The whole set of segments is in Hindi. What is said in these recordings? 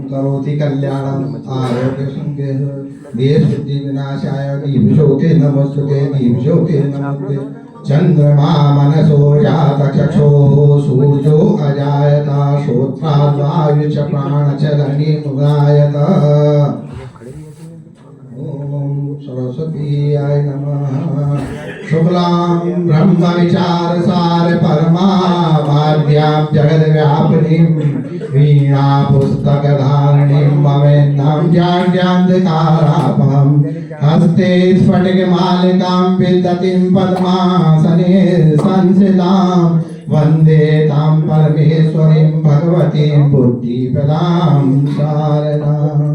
करोति कल्याणम आरोग्य संगे देश शुद्धि विनाशाय दीपज्योते नमस्ते दीपज्योते नमस्ते चंद्रमा मनसो जात चक्षो सूर्यो अजायता श्रोत्राद्वायु च प्राण च अग्निमुदायत ओम सरस्वतीयाय नमः शुक्लां ब्रह्म विचार सार परमाद्यां जगद व्यापिनीं वीणा पुस्तक धारणीं ममेन्नां ज्ञानान्धकारापहं हस्ते स्फटिक मालिकां विदतिं पद्मासने संस्थितां वन्दे तां परमेश्वरीं भगवतीं बुद्धिप्रदां शारदाम्।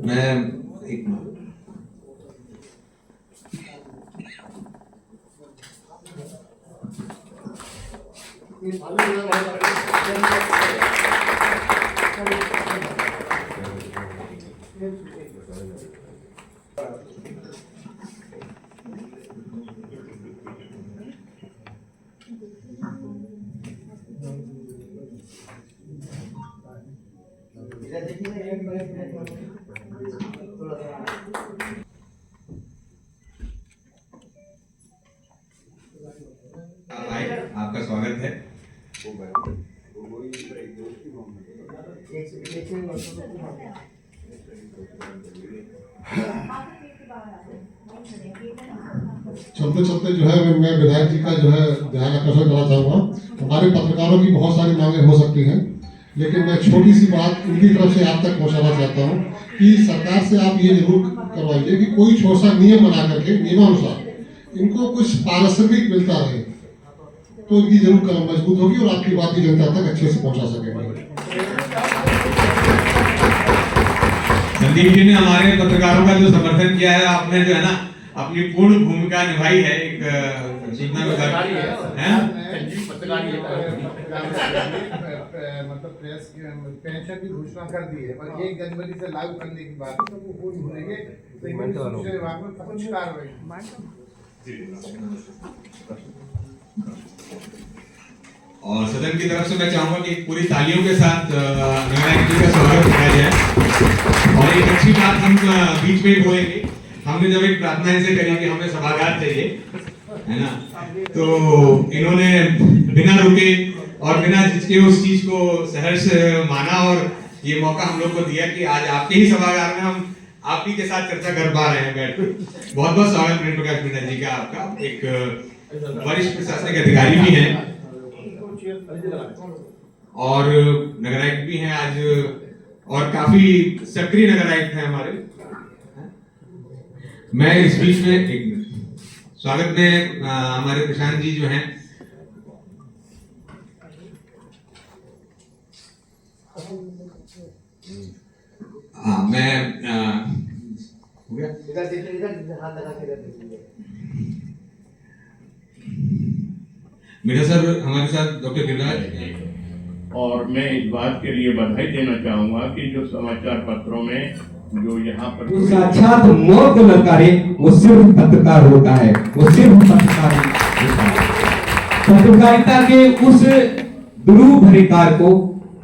मैं एक आपका स्वागत है। चलते चलते जो है मैं विधायक जी का जो है ध्यान आकर्षण करना चाहूँगा। हमारे पत्रकारों की बहुत सारी मांगे हो सकती हैं, लेकिन मैं छोटी सी बात उनकी तरफ से आप तक पहुँचाना चाहता हूँ कि सरकार से आप ये जरूर करवाइए कि कोई छोटा सा नियम बना करके नियमानुसार इनको कुछ पारिश्रमिक मिलता रहे, तो इनकी जरूर कलम मजबूत होगी और आपकी बात की जनता तक अच्छे से पहुँचा सकेंगे। संदीप जी ने हमारे पत्रकारों का जो समर्थन किया है, आपने जो है ना अपनी पूर्ण भूमिका निभाई है। एक सूचना मतलब प्रेस पेंशन की घोषणा कर दी है, पर 1 जनवरी से लागू करने की बात है, तो वो पूरी हो रही है। कुछ कार्रवाई और सदन की तरफ से मैं चाहूंगा कि पूरी तालियों के साथ नारायण जी का स्वागत किया जाए। और एक अच्छी बात हम बीच में बोलेंगे, हमने जब एक प्रार्थना ऐसे करी कि हमें सभागार चाहिए, है ना, तो इन्होंने बिना रुके और बिना झिझके उस चीज को सहर्ष माना और ये मौका हम लोग को दिया कि आज आपके ही सभागार में हम आप ही के साथ चर्चा कर पा रहे हैं बैठ। बहुत बहुत स्वागत प्रेम प्रकाश मीणा जी का। आपका एक वरिष्ठ प्रशासनिक अधिकारी भी हैं और नगर आयुक्त भी हैं आज, और काफी सक्रिय नगर आयुक्त हैं हमारे। मैं इस बीच में एक स्वागत में हमारे प्रशांत जी जो हैं, मैं हो गया मीणा सर हमारे साथ, डॉक्टर गिरिराज। और मैं इस बात के लिए बधाई देना चाहूंगा कि जो समाचार पत्रों में जो यहाँ पर साक्षात मौत को ललकारे वो सिर्फ पत्रकार होता है, वो सिर्फ पत्रकार होता है। पत्रकारिता के उस दुरूह भरे कार्य को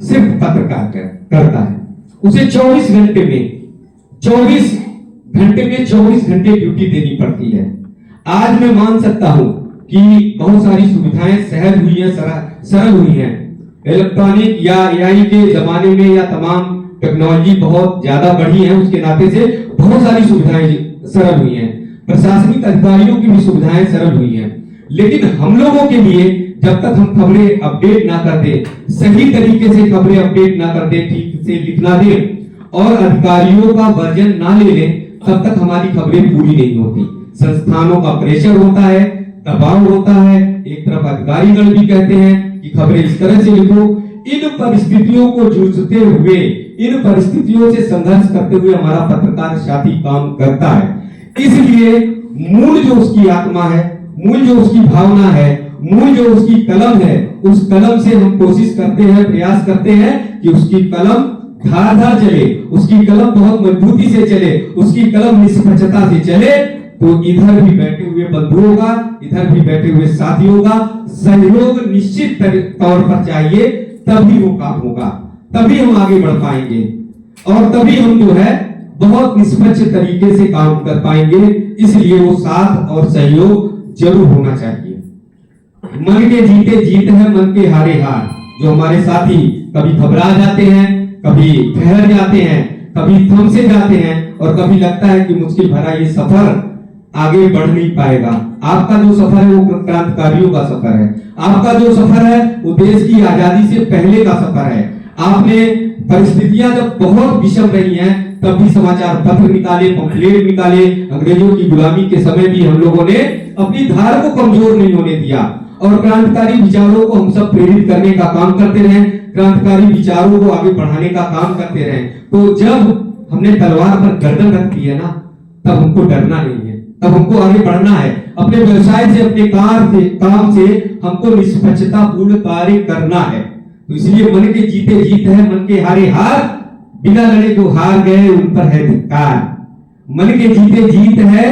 सिर्फ पत्रकार करता है। उसे 24 घंटे में 24 घंटे ड्यूटी देनी पड़ती है। आज मैं मान सकता हूं कि बहुत सारी सुविधाएं सहज हुई हैं, सरल हुई हैं। इलेक्ट्रॉनिक या एआई के जमाने में या तमाम टेक्नोलॉजी बहुत ज्यादा बढ़ी है, उसके नाते से बहुत सारी सुविधाएं सरल हुई हैं। प्रशासनिक अधिकारियों की भी सुविधाएं सरल हुई हैं, लेकिन हम लोगों के लिए जब तक हम खबरें अपडेट ना कर दे, सही तरीके से खबरें अपडेट ना कर दे, ठीक से लिखना दे और अधिकारियों का वर्जन ना ले लें, तब तक हमारी खबरें पूरी नहीं होती। संस्थानों का प्रेशर होता है, दबाव होता है। एक तरफ अधिकारीगण भी कहते हैं कि खबरें इस तरह से लिखो। इन परिस्थितियों को जूझते हुए, इन परिस्थितियों से संघर्ष करते हुए हमारा पत्रकार साथी काम करता है। इसलिए मूल जो उसकी आत्मा है, मूल जो उसकी भावना है, मूल जो उसकी कलम है, उस कलम से हम कोशिश करते हैं, प्रयास करते हैं कि उसकी कलम धारदार चले, उसकी कलम बहुत मजबूती से चले, उसकी कलम निष्पक्षता से चले, तो इधर भी बैठे हुए बंधुओं का, इधर भी बैठे हुए साथियों का सहयोग निश्चित तौर पर चाहिए, तभी वो काम होगा, तभी हम आगे बढ़ पाएंगे और तभी हम जो है बहुत निष्पक्ष तरीके से काम कर पाएंगे। इसलिए वो साथ और सहयोग जरूर होना चाहिए। मन के जीते जीत है, मन के हारे हार। जो हमारे साथी कभी घबरा जाते हैं, कभी ठहर जाते हैं, कभी थम से जाते हैं और कभी लगता है कि मुश्किल भरा ये सफर आगे बढ़ नहीं पाएगा। आपका जो सफर है वो क्रांतिकारियों का सफर है, आपका जो सफर है वो देश की आजादी से पहले का सफर है। आपने परिस्थितियां जब बहुत विषम रही हैं तब भी समाचार पत्र निकाले, पंफलेट निकाले, अंग्रेजों की गुलामी के समय भी हम लोगों ने अपनी धार को कमजोर नहीं होने दिया और क्रांतिकारी विचारों को हम सब प्रेरित करने का काम करते रहे, क्रांतिकारी विचारों को आगे बढ़ाने का काम करते रहे। तो जब हमने तलवार पर गर्दन रख दी है ना, तब हमको डरना नहीं है, तब हमको आगे बढ़ना है। अपने व्यवसाय से, अपने काम से हमको निष्पक्षता पूर्ण कार्य करना है। तो इसलिए मन के जीते जीत है, मन के हारे हार, बिना लड़े जो हार गए उन पर है धिक्कार। मन के जीते जीत है,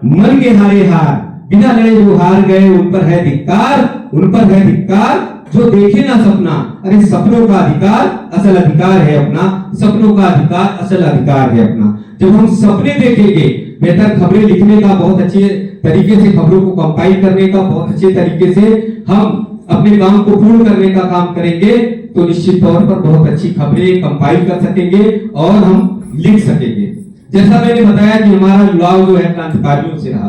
मन के हारे हार, बिना लड़े जो हार गए उन पर है धिक्कार, उन पर है धिक्कार जो देखे ना सपना। अरे सपनों का अधिकार असल अधिकार है अपना, सपनों का अधिकार असल अधिकार है अपना। जब हम सपने देखेंगे, बेहतर खबरें लिखने का, बहुत अच्छे तरीके से खबरों को कंपाइल करने का, बहुत अच्छे तरीके से हम अपने काम को पूर्ण करने का काम करेंगे, तो निश्चित तौर पर बहुत अच्छी खबरें कंपाइल कर सकेंगे और हम लिख सकेंगे। जैसा मैंने बताया कि हमारा जुड़ाव जो है क्रांतिकारियों से रहा,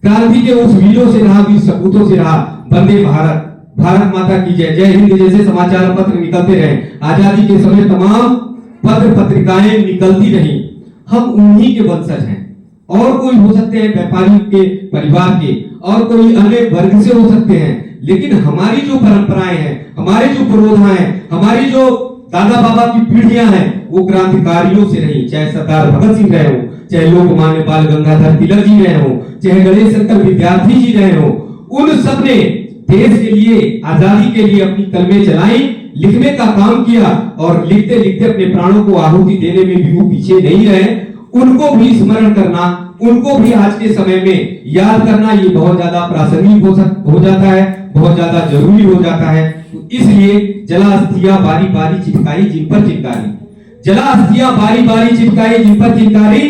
क्रांति के उस वीरों से रहा, वीर सपूतों से रहा। वंदे भारत, भारत माता की जय, जय हिंद जैसे समाचार पत्र निकलते रहे, आजादी के समय तमाम पत्र पत्रिकाएं निकलती रही। हम उन्हीं के वंशज हैं, और कोई हो सकते हैं व्यापारी के परिवार के, और कोई अन्य वर्ग से हो सकते हैं, लेकिन हमारी जो परंपराएं हैं, हमारे जो पुरोधा हैं, हमारी जो दादा बाबा की पीढ़ियां हैं, वो क्रांतिकारियों से रही। चाहे सरदार भगत सिंह रहे हो, चाहे लोकमान्य बाल गंगाधर तिलक जी रहे हो, चाहे गणेश शंकर विद्यार्थी जी रहे हो, उन सब ने देश के लिए, आजादी के लिए अपनी कलमें चलाई, लिखने का काम किया और लिखते लिखते अपने प्राणों को आहुति देने में भी वो पीछे नहीं रहे। उनको भी स्मरण करना, उनको भी आज के समय में याद करना, ये बहुत ज्यादा प्रासंगिक हो जाता है, बहुत ज्यादा जरूरी हो जाता है। इसलिए जला अस्थियां बारी बारी चिपकाई जिन पर चिंकारी, जला अस्थियां बारी बारी चिपकाई जिन पर चिंकारी,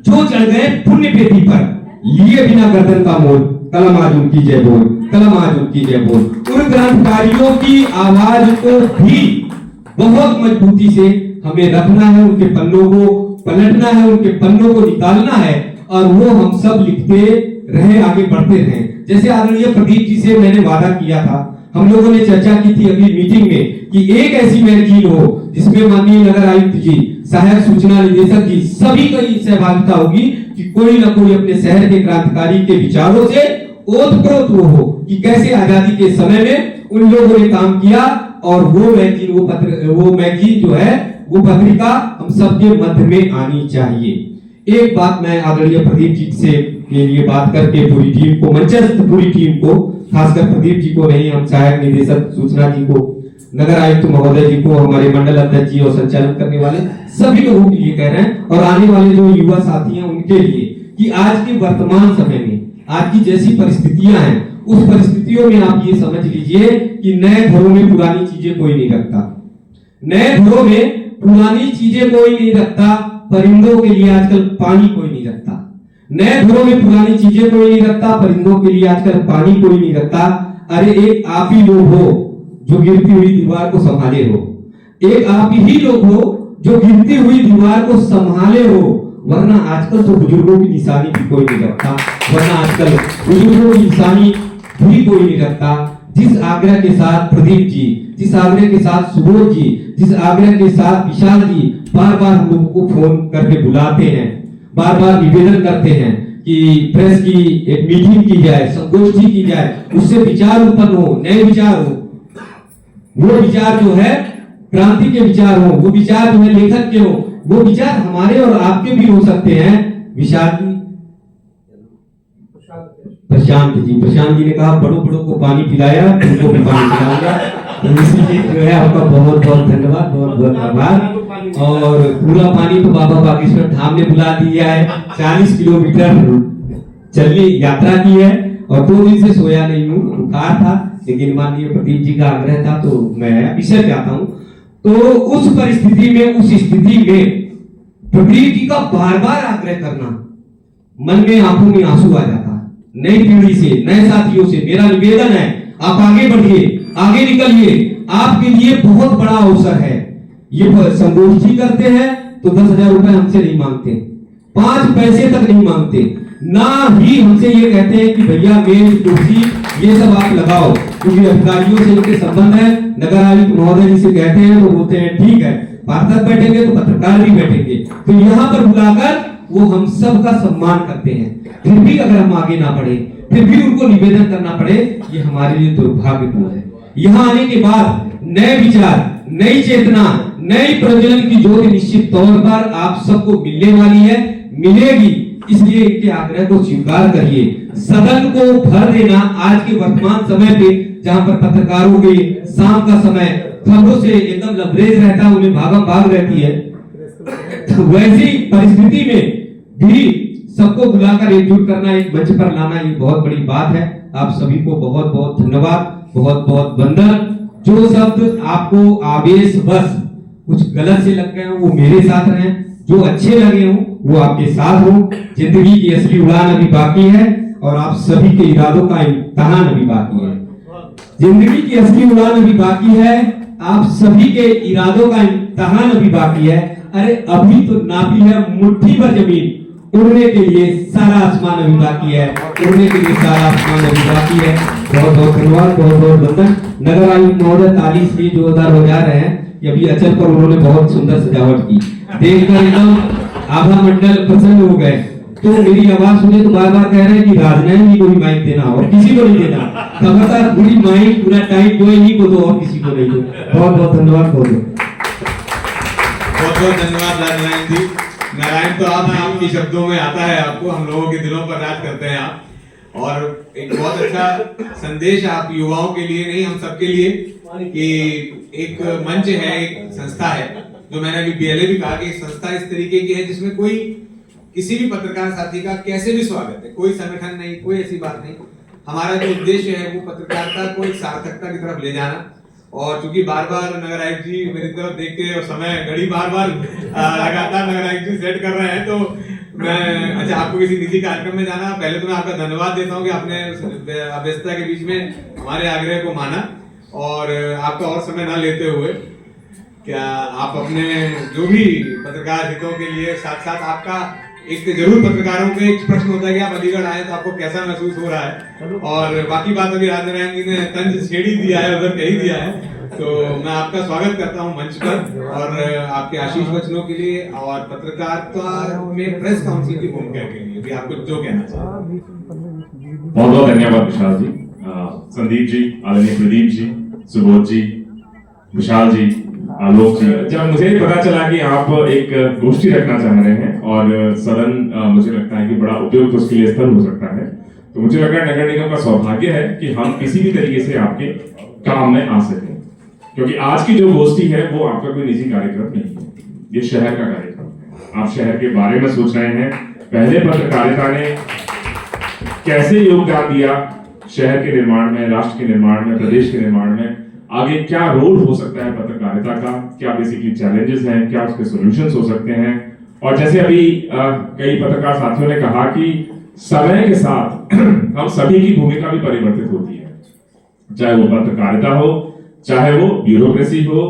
जो चढ़ गए पुण्य पेटी पर, लिए बिना गर्दन का मोल, कलम आज उनकी जय बोल, कलम आज उनकी जय बोल। उन क्रांतिकारियों की आवाज को भी बहुत मजबूती से हमें रखना है, उनके पन्नों को पलटना है, उनके पन्नों को निकालना है और वो हम सब लिखते रहे, आगे बढ़ते रहे। जैसे आदरणीय प्रदीप जी से मैंने वादा किया था, हम लोगों ने चर्चा की थी अगली मीटिंग में कि एक ऐसी मैगजीन हो जिसमें माननीय नगर आयुक्त जी, सहायक सूचना निदेशक जी, सभी की सहभागिता होगी कि कोई ना कोई अपने शहर के क्रांतिकारी के विचारों से ओतप्रोत हो कि कैसे आजादी के समय में उन लोगों ने काम किया। और वो मैगजीन जो है, वो पत्रिका हम सबके मध्य में आनी चाहिए। एक बात मैं आदरणीय प्रदीप जी से के लिए बात करके पूरी टीम को, मंचस्थ पूरी टीम को, खासकर प्रदीप जी को नहीं, हम सहायक निदेशक सूचना जी को, नगर आयुक्त महोदय जी को, हमारे मंडल अध्यक्ष जी और संचालन करने वाले सभी लोगों के लिए कह रहे हैं और आने वाले जो युवा साथी हैं उनके लिए कि आज के वर्तमान समय में, आज की जैसी परिस्थितियां हैं, उस परिस्थितियों में आप ये समझ लीजिए कि नए घरों में पुरानी चीजें कोई नहीं रखता, नए घरों में पुरानी चीजें कोई नहीं रखता। परिंदों के लिए आजकल पानी कोई नहीं रखता, नए घरों में पुरानी चीजें कोई नहीं रखता, परिंदों के लिए आजकल पानी कोई नहीं रखता। अरे एक आप ही लोग हो जो गिरती हुई दीवार को संभाले हो, एक आप ही लोग हो जो गिरती हुई दीवार को संभाले हो, वरना आजकल तो बुजुर्गों की निशानी भी कोई नहीं रखता, वरना आजकल बुजुर्गों की निशानी भी कोई नहीं रखता। जिस आग्रह के साथ प्रदीप जी, जिस आग्रह के साथ सुबोध जी, जिस आग्रह के साथ विशाल जी बार बार हम लोगों को फोन करके बुलाते हैं, बार बार निवेदन करते हैं कि प्रेस की एक मीटिंग की जाए, संगोष्ठी की जाए, उससे विचार उत्पन्न हो, नए विचार हो, वो विचार जो है क्रांति के विचार हो, वो विचार जो है लेखक के हो, वो विचार हमारे और आपके भी हो सकते हैं। विशाल जी प्रशांत जी ने कहा बड़ों बड़ों को पानी पिलाया, तुमको भी पानी पिलाऊंगा। तो इसीलिए जो है आपका बहुत बहुत धन्यवाद, बहुत बहुत आभार। और पूरा पानी तो बाबा बागेश्वर धाम ने बुला दिया है। 40 किलोमीटर चलने यात्रा की है और 2 दिन से सोया नहीं हूँ, बुखार था, लेकिन माननीय प्रदीप जी का आग्रह था तो मैं विषय पे आता हूँ। तो उस परिस्थिति में, उस स्थिति में प्रदीप जी का बार बार आग्रह करना, मन में आंखों में आंसू आ जाता। नई पीढ़ी से, नए साथियों से मेरा निवेदन है, आप आगे बढ़िए, आगे निकलिए, आपके लिए बहुत बड़ा अवसर है। ये संगोष्ठी करते हैं तो 10,000 रुपए हमसे नहीं मांगते, 5 पैसे तक नहीं मांगते, ना ही हमसे ये कहते हैं कि भैया मेज कुर्सी ये सब आप लगाओ, क्योंकि अधिकारियों से इनके संबंध है। नगर आयुक्त महोदय जी से कहते हैं तो बोलते हैं ठीक है, पार्षद बैठेंगे तो पत्रकार भी बैठेंगे, तो यहाँ पर बुलाकर वो हम सब का सम्मान करते हैं। फिर भी अगर हम आगे ना बढ़े, फिर भी उनको निवेदन करना पड़े, ये हमारे लिए दुर्भाग्यपूर्ण है। यहाँ आने के बाद नए विचार, नई चेतना, नई प्रज्वलन की ज्योति निश्चित तौर पर आप सबको मिलने वाली है, मिलेगी। इसलिए इनके आग्रह को स्वीकार करिए, सदन को भर देना। आज के वर्तमान समय पे जहां पर पत्रकारों के शाम का समय खबरों से एकदम लबरेज रहता है, उन्हें भागम भाग रहती है, तो वैसी परिस्थिति में भी सबको बुलाकर एकजुट करना, एक मंच पर लाना, ये बहुत बड़ी बात है। आप सभी को बहुत बहुत धन्यवाद, बहुत बहुत वंदन। जो शब्द आपको आवेश बस कुछ गलत से लग गए हो वो मेरे साथ रहे, जो अच्छे लगे हो वो आपके साथ हो। जिंदगी की असली उड़ान अभी बाकी है और आप सभी के इरादों का इम्तिहान अभी बाकी है। जिंदगी की असली उड़ान अभी बाकी है, आप सभी के इरादों का इम्तिहान अभी बाकी है। अरे अभी तो नापी है मुट्ठी भर जमीन, उड़ने के लिए सारा आसमान अभी बाकी है, उड़ने के लिए सारा आसमान अभी बाकी है। बहुत बहुत धन्यवाद, बहुत बहुत वंदन। नगर आयुक्त महोदय ताली इसलिए जोरदार बजा रहे हैं कि अभी अचल पर उन्होंने बहुत सुंदर सजावट की, देखकर एकदम आभा मंडल प्रसन्न हो गए। तो मेरी आवाज सुने तो बार बार कह रहे हैं कि राजनयन जी को भी माइक देना और किसी को नहीं देना, खबरदार पूरी माइक पूरा टाइम जो इन्हीं को दो और किसी को नहीं दो। बहुत बहुत धन्यवाद। बहुत बहुत धन्यवाद नारायण जी। नारायण तो आप आपके शब्दों में आता है, आपको हम लोगों के दिलों पर राज करते हैं आप, और एक बहुत अच्छा संदेश आप युवाओं के लिए नहीं हम सबके लिए कि एक मंच है, एक संस्था है, जो मैंने अभी पहले भी कहा कि संस्था इस तरीके की है जिसमें कोई किसी भी पत्रकार साथी का कैसे भी स्वागत है, कोई संगठन नहीं, कोई ऐसी बात नहीं। हमारा जो उद्देश्य है वो पत्रकारिता को एक सार्थकता की तरफ ले जाना। और चूंकि बार बार नगर आयुक्त जी मेरी तरफ देख के और समय घड़ी बार बार लगातार नगर आयुक्त जी सेट कर रहे हैं, तो मैं अच्छा आपको किसी निजी कार्यक्रम में जाना, पहले तो मैं आपका धन्यवाद देता हूँ कि आपने व्यस्तता के बीच में हमारे आग्रह को माना और आपका और समय ना लेते हुए क्या आप अपने जो भी पत्रकार हितों के लिए साथ साथ आपका एक जरूर पत्रकारों का एक प्रश्न होता है कि आप अलीगढ़ आए तो आपको कैसा महसूस हो रहा है, और बाकी बात अभी राजनारायण जी ने तंज छेड़ी दिया है, उधर कह ही दिया है। तो मैं आपका स्वागत करता हूं मंच पर और आपके आशीष वचनों के लिए और पत्रकारिता में प्रेस काउंसिल की भूमिका के लिए भी आपको जो कहना चाहिए। बहुत बहुत धन्यवाद विशाल जी, संदीप जी, आदरणीय प्रदीप जी, सुबोध जी, विशाल जी, आलोक जी। जब मुझे पता चला कि आप एक गोष्ठी रखना चाह रहे हैं और सदन मुझे लगता है कि बड़ा उपयुक्त उसके लिए स्थल हो सकता है, तो मुझे लग रहा है नगर निगम का सौभाग्य है कि हम किसी भी तरीके से आपके काम में आ सकें, क्योंकि आज की जो गोष्ठी है वो आपका कोई निजी कार्यक्रम नहीं है, ये शहर का कार्यक्रम है। आप शहर के बारे में सोच रहे हैं, पहले पत्रकारिता ने कैसे योगदान दिया शहर के निर्माण में, राष्ट्र के निर्माण में, प्रदेश के निर्माण में, आगे क्या रोल हो सकता है पत्रकारिता का, क्या बेसिकली चैलेंजेस हैं, क्या उसके सॉल्यूशंस हो सकते हैं। और जैसे अभी कई पत्रकार साथियों ने कहा कि समय के साथ हम सभी की भूमिका भी परिवर्तित होती है, चाहे वो पत्रकारिता हो, चाहे वो ब्यूरोक्रेसी हो,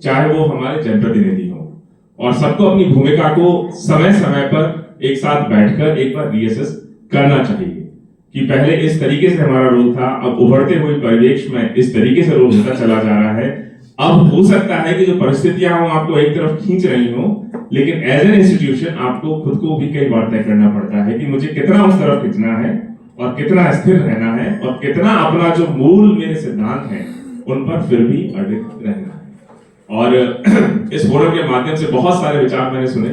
चाहे वो हमारे जनप्रतिनिधि हो, और सबको अपनी भूमिका को समय समय पर एक साथ बैठकर एक बार रीअसेस करना चाहिए कि पहले इस तरीके से हमारा रोल था, अब उभरते हुए परिवेश में इस तरीके से रोल होता चला जा रहा है। अब हो सकता है कि जो परिस्थितियां हो आपको एक तरफ खींच रही हो, लेकिन एज एन इंस्टीट्यूशन आपको खुद को भी कई बार तय करना पड़ता है कि मुझे कितना उस तरफ खींचना है और कितना स्थिर रहना है और कितना अपना जो मूल मेरे सिद्धांत हैं उन पर फिर भी अडिग रहना है। और इस फोरम के माध्यम से बहुत सारे विचार मैंने सुने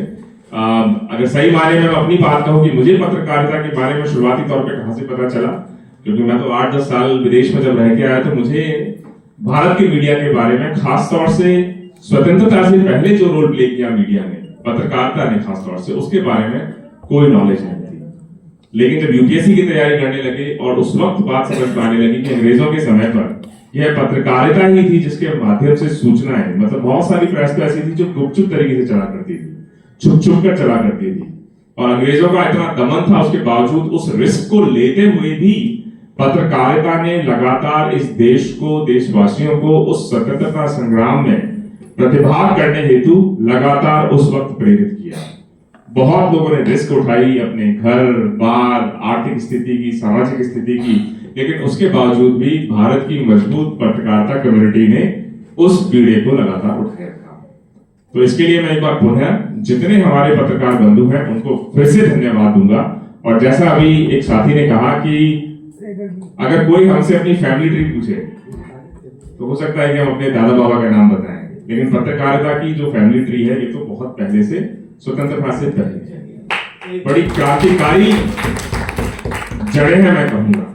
अगर सही मायने में मैं अपनी बात कहूँ कि मुझे पत्रकारिता के बारे में शुरुआती तौर पे कहाँ से पता चला, क्योंकि मैं तो 8-10 साल विदेश में जब रह के आया तो मुझे भारत के मीडिया के बारे में, खास तौर से स्वतंत्रता से पहले जो रोल प्ले किया मीडिया ने, पत्रकारिता ने खास तौर से, उसके बारे में कोई नॉलेज नहीं थी। लेकिन जब यूपीएससी की तैयारी करने लगे और उस वक्त बात समझ में आने लगी कि अंग्रेजों के समय पर यह पत्रकारिता ही थी जिसके माध्यम से सूचनाएं, मतलब बहुत सारी प्रेस तो ऐसी थी जो गुपचुप तरीके से चला करती थी, छुप छुप कर चला करती थी, और अंग्रेजों का इतना दमन था, उसके बावजूद उस रिस्क को लेते हुए भी पत्रकारिता ने लगातार इस देश को, देशवासियों को उस स्वतंत्रता संग्राम में प्रतिभाग करने हेतु लगातार उस वक्त प्रेरित किया। बहुत लोगों ने रिस्क उठाई, अपने घर बार, आर्थिक स्थिति की, सामाजिक स्थिति की, लेकिन उसके बावजूद भी भारत की मजबूत पत्रकारिता कम्युनिटी ने उस बीड़े को लगातार उठाया था। तो इसके लिए मैं एक बार पुनः जितने हमारे पत्रकार बंधु हैं उनको फिर से धन्यवाद दूंगा। और जैसा अभी एक साथी ने कहा कि अगर कोई हमसे अपनी फैमिली ट्री पूछे तो हो सकता है कि हम अपने दादा बाबा का नाम बताएं, लेकिन पत्रकारिता की जो फैमिली ट्री है ये तो बहुत पहले से, स्वतंत्रता से पहले है, बड़ी क्रांतिकारी जड़ें हैं मैं कहूंगा।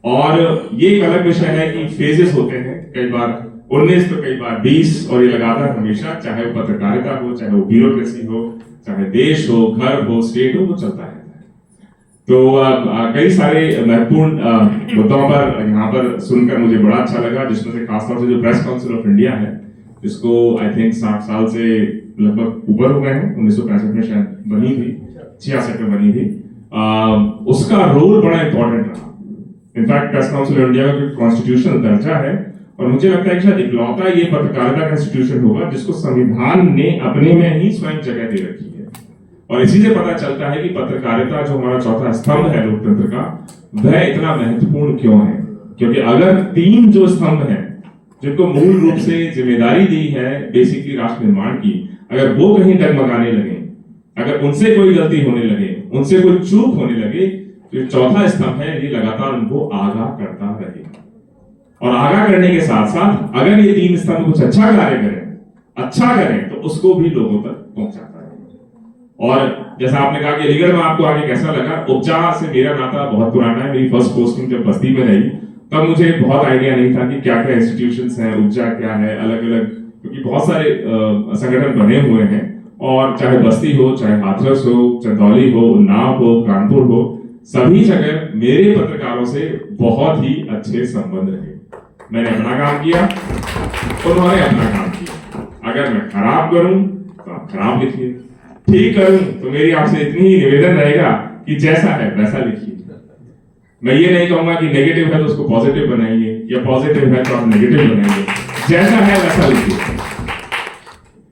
और ये एक अलग विषय है कि फेजेस होते हैं, कई बार 19 तो कई बार 20, और ये लगातार हमेशा, चाहे वो पत्रकारिता हो, चाहे वो ब्यूरोक्रेसी हो, चाहे देश हो, घर हो, स्टेट हो, वो चलता है। तो कई सारे महत्वपूर्ण मुद्दों पर यहाँ पर सुनकर मुझे बड़ा अच्छा लगा, जिसमें से खासतौर से जो प्रेस काउंसिल ऑफ इंडिया है, जिसको आई थिंक 60 साल से लगभग ऊपर हो गए हैं, 1965 में शायद बनी थी, 66 में बनी थी, उसका रोल बड़ा इंपॉर्टेंट रहा। In fact press council of India का कॉन्स्टिट्यूशनल दर्जा है, और मुझे लगता है कि शायद इकलौता ये पत्रकारिता का इंस्टीट्यूशन होगा जिसको संविधान ने अपने में ही स्वयं जगह दे रखी है। और इसी से पता चलता है कि पत्रकारिता जो हमारा चौथा स्तंभ है लोकतंत्र का, वह इतना महत्वपूर्ण क्यों है। क्योंकि अगर 3 जो स्तंभ हैं जिनको मूल रूप से जिम्मेदारी दी है बेसिकली राष्ट्र निर्माण की, अगर वो कहीं डगमगाने लगे, अगर उनसे कोई गलती होने लगे, उनसे कोई चूक होने लगे, तो चौथा स्तंभ है ये लगातार उनको आगाह करता रहे। और आगाह करने के साथ साथ अगर ये 3 स्तंभ कुछ अच्छा कार्य करें तो उसको भी लोगों तक पहुंचाता है। और जैसा आपने कहा कि अलीगढ़ में आपको आगे कैसा लगा, उपजा से मेरा नाता बहुत पुराना है। मेरी फर्स्ट पोस्टिंग जब बस्ती में रही तब मुझे बहुत आइडिया नहीं था कि क्या क्या इंस्टीट्यूशंस हैं, उपजा क्या है, अलग अलग, क्योंकि बहुत सारे संगठन बने हुए हैं, और चाहे बस्ती हो, चाहे हाथरस हो, चंदौली हो, उन्नाव हो, कानपुर हो, सभी जगह मेरे पत्रकारों से बहुत ही अच्छे संबंध रहे। मैंने अपना काम किया, उन्होंने अपना काम किया। अगर मैं खराब करूं तो आप खराब लिखिए, ठीक करूं तो मेरी आपसे इतनी ही निवेदन रहेगा कि जैसा है वैसा लिखिए। मैं ये नहीं कहूंगा कि नेगेटिव है तो उसको पॉजिटिव बनाइए, या पॉजिटिव है तो आप नेगेटिव बनाइए, जैसा है वैसा लिखिए।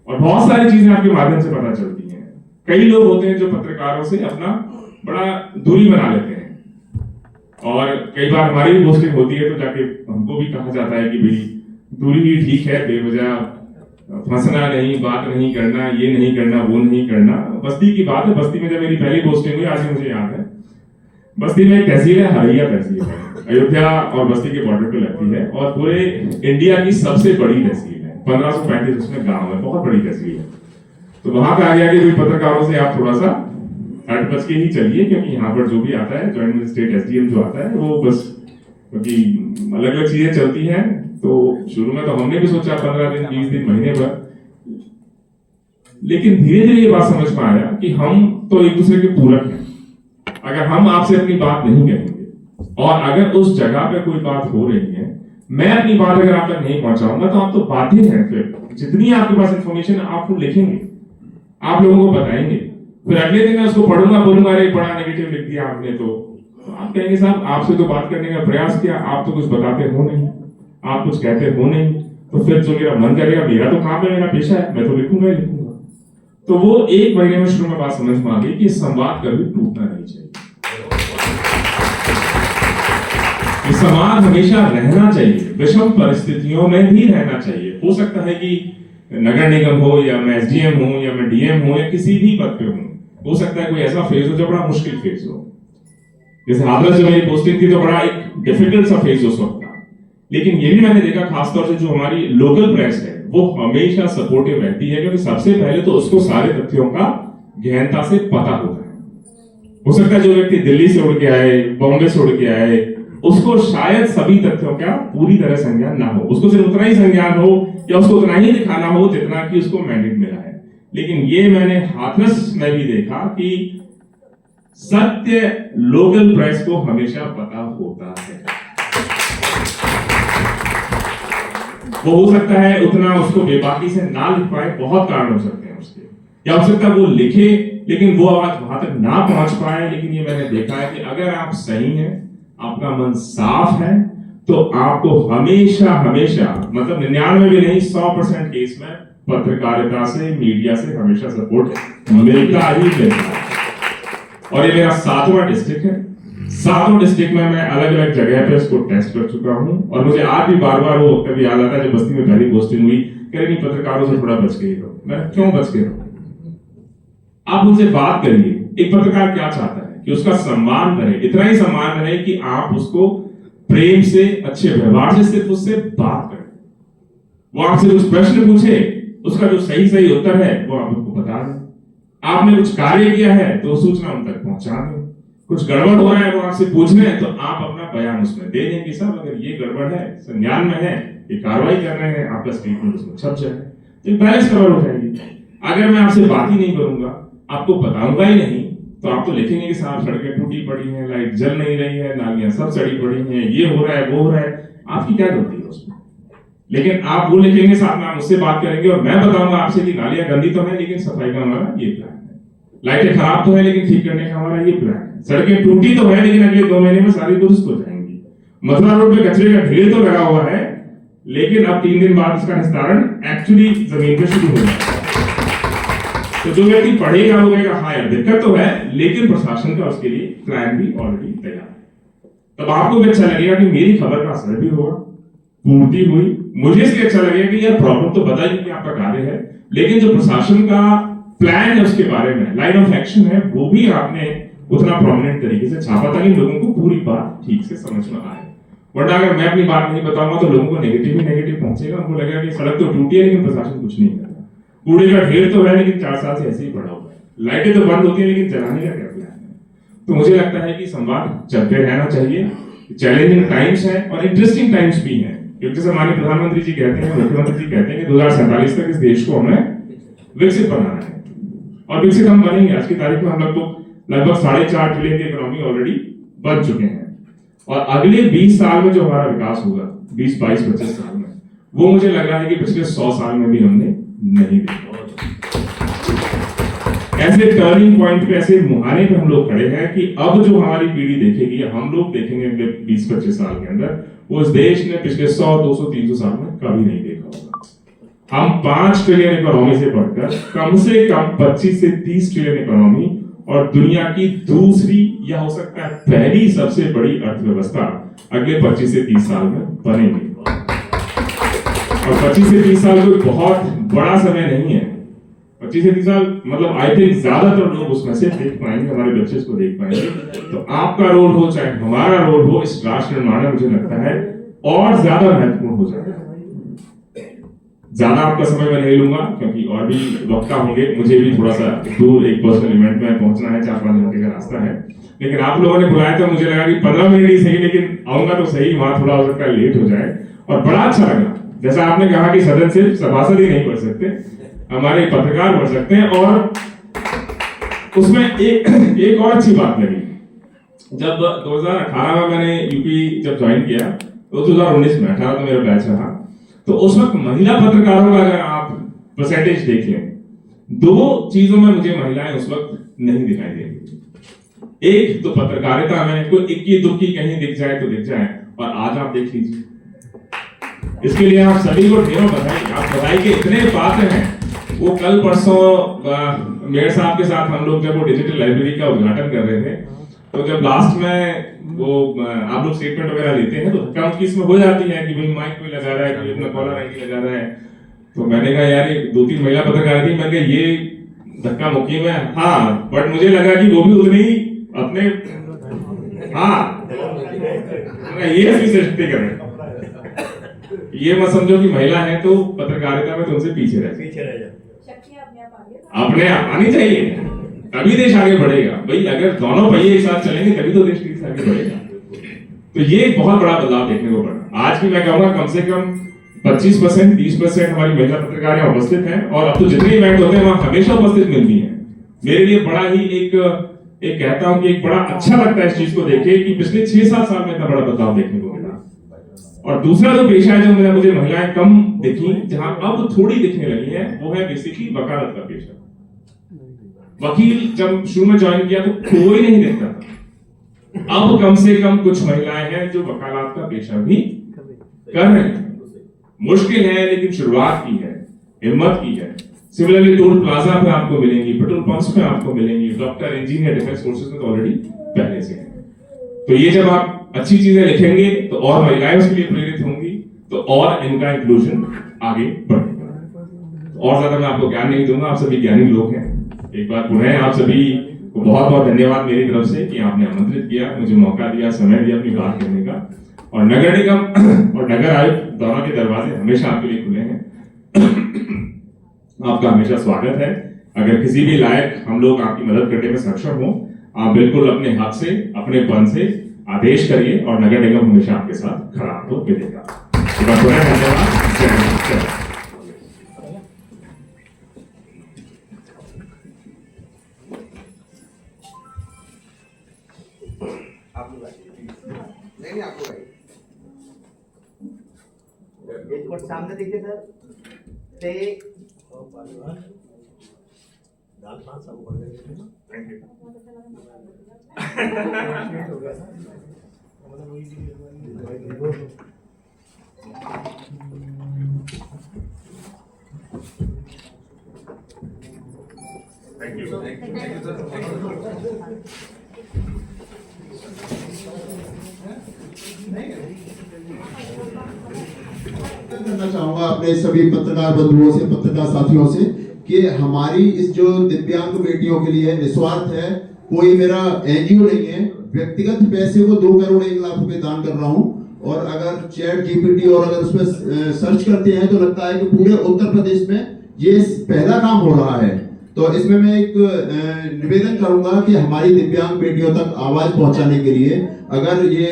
और बहुत सारी चीजें आपके माध्यम से पता चलती हैं। कई लोग होते हैं जो पत्रकारों से अपना बड़ा दूरी बना लेते हैं, और कई बार हमारी भी पोस्टिंग होती है तो जाके हमको भी कहा जाता है कि भाई दूरी ही ठीक है, बेवजह फंसना नहीं, बात नहीं करना, ये नहीं करना, वो नहीं करना। बस्ती की बात है, बस्ती में जब मेरी पहली पोस्टिंग हुई, आज मुझे याद है, बस्ती में एक तहसील है, हरैया तहसील है, अयोध्या और बस्ती के बॉर्डर पे लगती है, और पूरे इंडिया की सबसे बड़ी तहसील है, 1535 उसमें गांव है, बहुत बड़ी तहसील है। तो वहां पे आ गया कि पत्रकारों से आप थोड़ा सा हट बच के ही चलिए, क्योंकि यहाँ पर जो भी आता है, ज्वाइंट मजिस्ट्रेट एसडीएम जो आता है, वो बस, क्योंकि अलग अलग चीजें चलती हैं। तो शुरू में तो हमने भी सोचा 15 दिन, 20 दिन, महीने भर, लेकिन धीरे धीरे ये बात समझ में आया कि हम तो एक दूसरे के पूरक हैं। अगर हम आपसे अपनी बात नहीं कहेंगे, और अगर उस जगह पे कोई बात हो रही है, मैं अपनी बात अगर आप तक नहीं पहुंचाऊंगा, तो आप तो बाध्य हैं, फिर जितनी आपके पास इंफॉर्मेशन आप लिखेंगे, आप लोगों को बताएंगे, फिर अगले दिन मैं उसको पढ़ूंगा, बोलूंगा अरे बड़ा नेगेटिव लिख दिया आपने, तो आप कहेंगे साहब आपसे तो बात करने का प्रयास किया, आप तो कुछ बताते हो नहीं, आप कुछ कहते हो नहीं, तो फिर जो मेरा मन करेगा, मेरा तो काम है, मेरा पेशा है, मैं तो लिखूंगा ही लिखूंगा। तो वो 1 महीने में शुरू में बात समझ में आ गई कि संवाद कभी टूटना नहीं चाहिए, संवाद हमेशा रहना चाहिए, विषम परिस्थितियों में भी रहना चाहिए। हो सकता है कि नगर निगम हो, या मैं एसडीएम हूं, या मैं डीएम हूं, या किसी भी पद पे हूं, हो सकता है कोई ऐसा फेज हो जो बड़ा मुश्किल फेज हो। जैसे हाथरस जो मेरी पोस्टिंग थी तो बड़ा एक डिफिकल्ट सा फेज उस वक्त था, लेकिन ये भी मैंने देखा खासतौर से जो हमारी लोकल प्रेस है वो हमेशा सपोर्टिव रहती है, क्योंकि सबसे पहले तो उसको सारे तथ्यों का गहनता से पता होता है। हो सकता है जो व्यक्ति दिल्ली से उड़ के आए, बॉम्बे से उड़ के आए, उसको शायद सभी तथ्यों का पूरी तरह संज्ञान ना हो, उसको सिर्फ उतना ही संज्ञान हो या उसको उतना ही दिखाना हो जितना कि उसको मैंडेट मिला है। लेकिन ये मैंने हाथरस में भी देखा कि सत्य लोकल प्रेस को हमेशा पता होता है। वो हो सकता है उतना उसको बेबाकी से ना लिख पाए, बहुत कारण हो सकते हैं उसके, या हो सकता है वो लिखे लेकिन वो आवाज वहां तक ना पहुंच पाए। लेकिन ये मैंने देखा है कि अगर आप सही हैं, आपका मन साफ है, तो आपको हमेशा हमेशा मतलब 99 भी नहीं 100% केस में पत्रकारिता से, मीडिया से हमेशा सपोर्ट मिलता ही मिलता है। और ये मेरा 7वां डिस्ट्रिक्ट है। 7 डिस्ट्रिक्ट में मैं अलग अलग जगह पे इसको टेस्ट कर चुका हूं और मुझे आज भी बार बार वो वक्त याद आता है जब बस्ती में पहली पोस्टिंग हुई, कह रहे नहीं पत्रकारों से थोड़ा बच के ही रहो। मैं क्यों बच के रहो? आप उनसे बात करिए। एक पत्रकार क्या चाहता है कि उसका सम्मान रहे, इतना ही सम्मान रहे कि आप उसको प्रेम से, अच्छे व्यवहार से सिर्फ उससे बात करें। वो आपसे कुछ प्रश्न पूछे, उसका जो सही सही उत्तर है वो आप उनको बता दें। आपने कुछ कार्य किया है तो सूचना उन तक पहुंचा दें। कुछ गड़बड़ हो रहा है वो आपसे पूछ रहे हैं तो आप अपना बयान उसमें दे दें कि साहब अगर ये गड़बड़ है, संज्ञान में है, ये कार्रवाई कर रहे हैं, आपका स्टेटमेंट उसमें छप जाए तो बैलेंस कवर हो जाएगी। अगर मैं आपसे बात ही नहीं करूंगा, आपको बताऊंगा ही नहीं, तो आप तो लिखेंगे कि साहब सड़कें टूटी पड़ी हैं, लाइट जल नहीं रही है, नालियां सब सड़ी पड़ी हैं, ये हो रहा है वो हो रहा है। आपकी क्या गलती है उसमें? लेकिन आप वो लिखेंगे, साथ में आप मुझसे बात करेंगे और मैं बताऊंगा आपसे कि नालियां गंदी तो है लेकिन सफाई का हमारा ये प्लान है, लाइटें खराब तो है लेकिन ठीक करने का हमारा ये प्लान है, सड़कें टूटी तो है लेकिन अगले 2 महीने में सारी दुरुस्त हो जाएंगी, मथुरा रोड पे कचरे का ढेर तो लगा हुआ है लेकिन अब 3 दिन बाद उसका निस्तारण एक्चुअली जमीन पे शुरू हो जाएगा। तो जो व्यक्ति पढ़ेगा वो कहेगा हाँ यार दिक्कत तो है लेकिन प्रशासन का उसके लिए प्लान भी ऑलरेडी तैयार है। तब आपको भी अच्छा लगेगा कि मेरी खबर का असर भी हुआ, पूर्ति हुई। मुझे इसलिए अच्छा लगेगा कि यार प्रॉब्लम तो पता ही कि आपका कार्य है लेकिन जो प्रशासन का प्लान है उसके बारे में, लाइन ऑफ एक्शन है, वो भी आपने उतना प्रोमिनेंट तरीके से छापा ताकि लोगों को पूरी बात ठीक से समझ में आए। वरना अगर मैं अपनी बात नहीं बताऊंगा तो लोगों को नेगेटिव ही नेगेटिव पहुंचेगा, उनको लगेगा कि सड़क तो टूटी है लेकिन प्रशासन कुछ नहीं कर रहा, कूड़े का ढेर तो है लेकिन 4 साल से ऐसे ही पड़ा हुआ है, लाइटें तो बंद होती है लेकिन जलाने का क्या प्लान है। तो मुझे लगता है कि संवाद चलते रहना चाहिए। चैलेंजिंग टाइम्स है और इंटरेस्टिंग टाइम्स भी हैं, क्योंकि जैसे हमारे प्रधानमंत्री जी कहते हैं, मुख्यमंत्री जी कहते हैं कि 2047 तक इस देश को हमें विकसित बनाना है और विकसित हम बनेंगे। आज की तारीख में हम लगभग 4.5 ट्रिलियन की इकोनॉमी ऑलरेडी बन चुके हैं और अगले 20 साल में जो हमारा विकास होगा, 20, 22, 25 साल में, वो मुझे लग रहा है कि पिछले 100 साल में भी हमने नहीं देखा। ऐसे टर्निंग पॉइंट पे, ऐसे मुहाने पे हम लोग खड़े हैं कि अब जो हमारी पीढ़ी देखेगी या हम लोग देखेंगे अगले 20-25 साल के अंदर, वो इस देश ने पिछले 100, 200, 300 साल में कभी नहीं देखा होगा। हम 5 ट्रिलियन इकोनॉमी से बढ़कर कम से कम 25 से 30 ट्रिलियन इकोनॉमी और दुनिया की दूसरी या हो सकता है पहली सबसे बड़ी अर्थव्यवस्था अगले 25 से 30 साल में बनेगी। और 25 से 30 साल कोई बहुत बड़ा समय नहीं है। 25 से 30 साल मतलब आई थिंक ज्यादातर लोग उसमें से देख पाएंगे, हमारे बच्चे इसको देख पाएंगे। तो आपका रोल हो चाहे हमारा रोल हो, इस राष्ट्र निर्माण में मुझे लगता है और ज्यादा महत्वपूर्ण हो जाएगा। ज्यादा आपका समय मैं नहीं लूंगा क्योंकि और भी वक्ता होंगे, मुझे भी थोड़ा सा दूर एक पर्सनल इवेंट में पहुंचना है, 4-5 घंटे का रास्ता है। लेकिन आप लोगों ने बुलाया तो मुझे लगा कि 15 मिनट ही सही लेकिन आऊंगा तो सही, वहां थोड़ा हो सकता है लेट हो जाए। और बड़ा अच्छा लगा, जैसा आपने कहा कि सदन सिर्फ सभासद ही नहीं पढ़ सकते, हमारे पत्रकार पढ़ सकते हैं। और उसमें एक और अच्छी बात लगी, जब 2018 में मैंने यूपी जब ज्वाइन किया तो 2019 में 18 तो मेरा बैच रहा, तो उस वक्त महिला पत्रकारों का अगर आप परसेंटेज देख लें, 2 चीजों में मुझे महिलाएं उस वक्त नहीं दिखाई देती। एक तो पत्रकारिता में कोई इक्की दुक्की कहीं दिख जाए तो दिख जाए, और आज आप देख लीजिए। इसके लिए आप सभी को ढेरों बधाई। आप बधाई के इतने पात्र हैं। वो कल परसों मेयर साहब के साथ हम लोग जब वो डिजिटल लाइब्रेरी का उद्घाटन कर रहे थे, तो जब लास्ट में वो आप लोग स्टेटमेंट वगैरह लेते हैं तो धक्का मुक्की इसमें हो जाती है कि भाई माइक कोई लगा रहा है, कोई अपना कॉलर आईडी लगा रहा है। तो मैंने कहा यार ये 2-3 महिला पत्रकार थी, मैं कहा ये धक्का मुक्की में हाँ, बट मुझे लगा कि वो भी उतनी ही अपने हाँ ये ऐसी सृष्टि करें। ये मत समझो कि महिला है तो पत्रकारिता में तुमसे पीछे रह जाए, अपने आप आनी चाहिए। तभी देश आगे बढ़ेगा। भाई अगर दोनों पहिए एक साथ चलेंगे तभी तो देश ठीक से आगे बढ़ेगा। तो ये एक बहुत बड़ा बदलाव देखने को पड़ा। आज भी मैं कहूंगा कम से कम 25% 30% हमारी महिला पत्रकार यहाँ उपस्थित हैं, और अब तो जितने इवेंट होते हैं वहां हमेशा उपस्थित मिलती हैं। मेरे लिए बड़ा ही एक कहता हूं कि एक बड़ा अच्छा लगता है इस चीज को देखे कि पिछले 6-7 साल में इतना बड़ा बदलाव देखने को मिला। और दूसरा जो पेशा है जो मुझे महिलाएं कम दिखी, जहां अब थोड़ी दिखने लगी है, वो है बेसिकली वकालत का पेशा। वकील जब शुरू में ज्वाइन किया तो कोई नहीं दिखता था, अब कम से कम कुछ महिलाएं हैं जो वकालत का पेशा भी कर रहे हैं। मुश्किल है लेकिन शुरुआत की है, हिम्मत की है। सिमिलरली टोल प्लाजा पे आपको मिलेंगी, पेट्रोल पंप्स पे आपको मिलेंगी, डॉक्टर, इंजीनियर, डिफेंस फोर्सेस में तो ऑलरेडी पहले से है। तो ये जब आप अच्छी चीजें लिखेंगे तो और महिलाएं उसके लिए प्रेरित होंगी, तो और इनका इंक्लूजन आगे बढ़ेगा। और ज्यादा मैं आपको ज्ञान नहीं दूंगा, आप सभी ज्ञानी लोग हैं। एक बार पुनः आप सभी को बहुत बहुत धन्यवाद मेरी तरफ से कि आपने आमंत्रित किया, मुझे मौका दिया, समय दिया अपनी बात करने का। और नगर निगम और नगर आयुक्त दोनों के दरवाजे हमेशा आपके लिए खुले हैं। आपका हमेशा स्वागत है। अगर किसी भी लायक हम लोग आपकी मदद करने में सक्षम हो, आप बिल्कुल अपने हाथ से, अपने पन से आदेश करिए, और नगर निगम हमेशा आपके साथ खड़ा तो मिलेगा। धन्यवाद। एक बार सामने देखिए सर। Take thank you. करना चाहूंगा अपने सभी पत्रकार बंधुओं से, पत्रकार साथियों से, कि हमारी इस जो दिव्यांग बेटियों के लिए निस्वार्थ है, कोई मेरा एनजीओ नहीं है। व्यक्तिगत पैसे को 2 करोड़ 1 लाख रुपए दान कर रहा हूं। और अगर चैट जीपीटी और अगर उसमें सर्च करते हैं तो लगता है कि पूरे उत्तर प्रदेश में ये पहला काम हो रहा है। तो इसमें मैं एक निवेदन करूंगा कि हमारी दिव्यांग बेटियों तक आवाज पहुंचाने के लिए अगर ये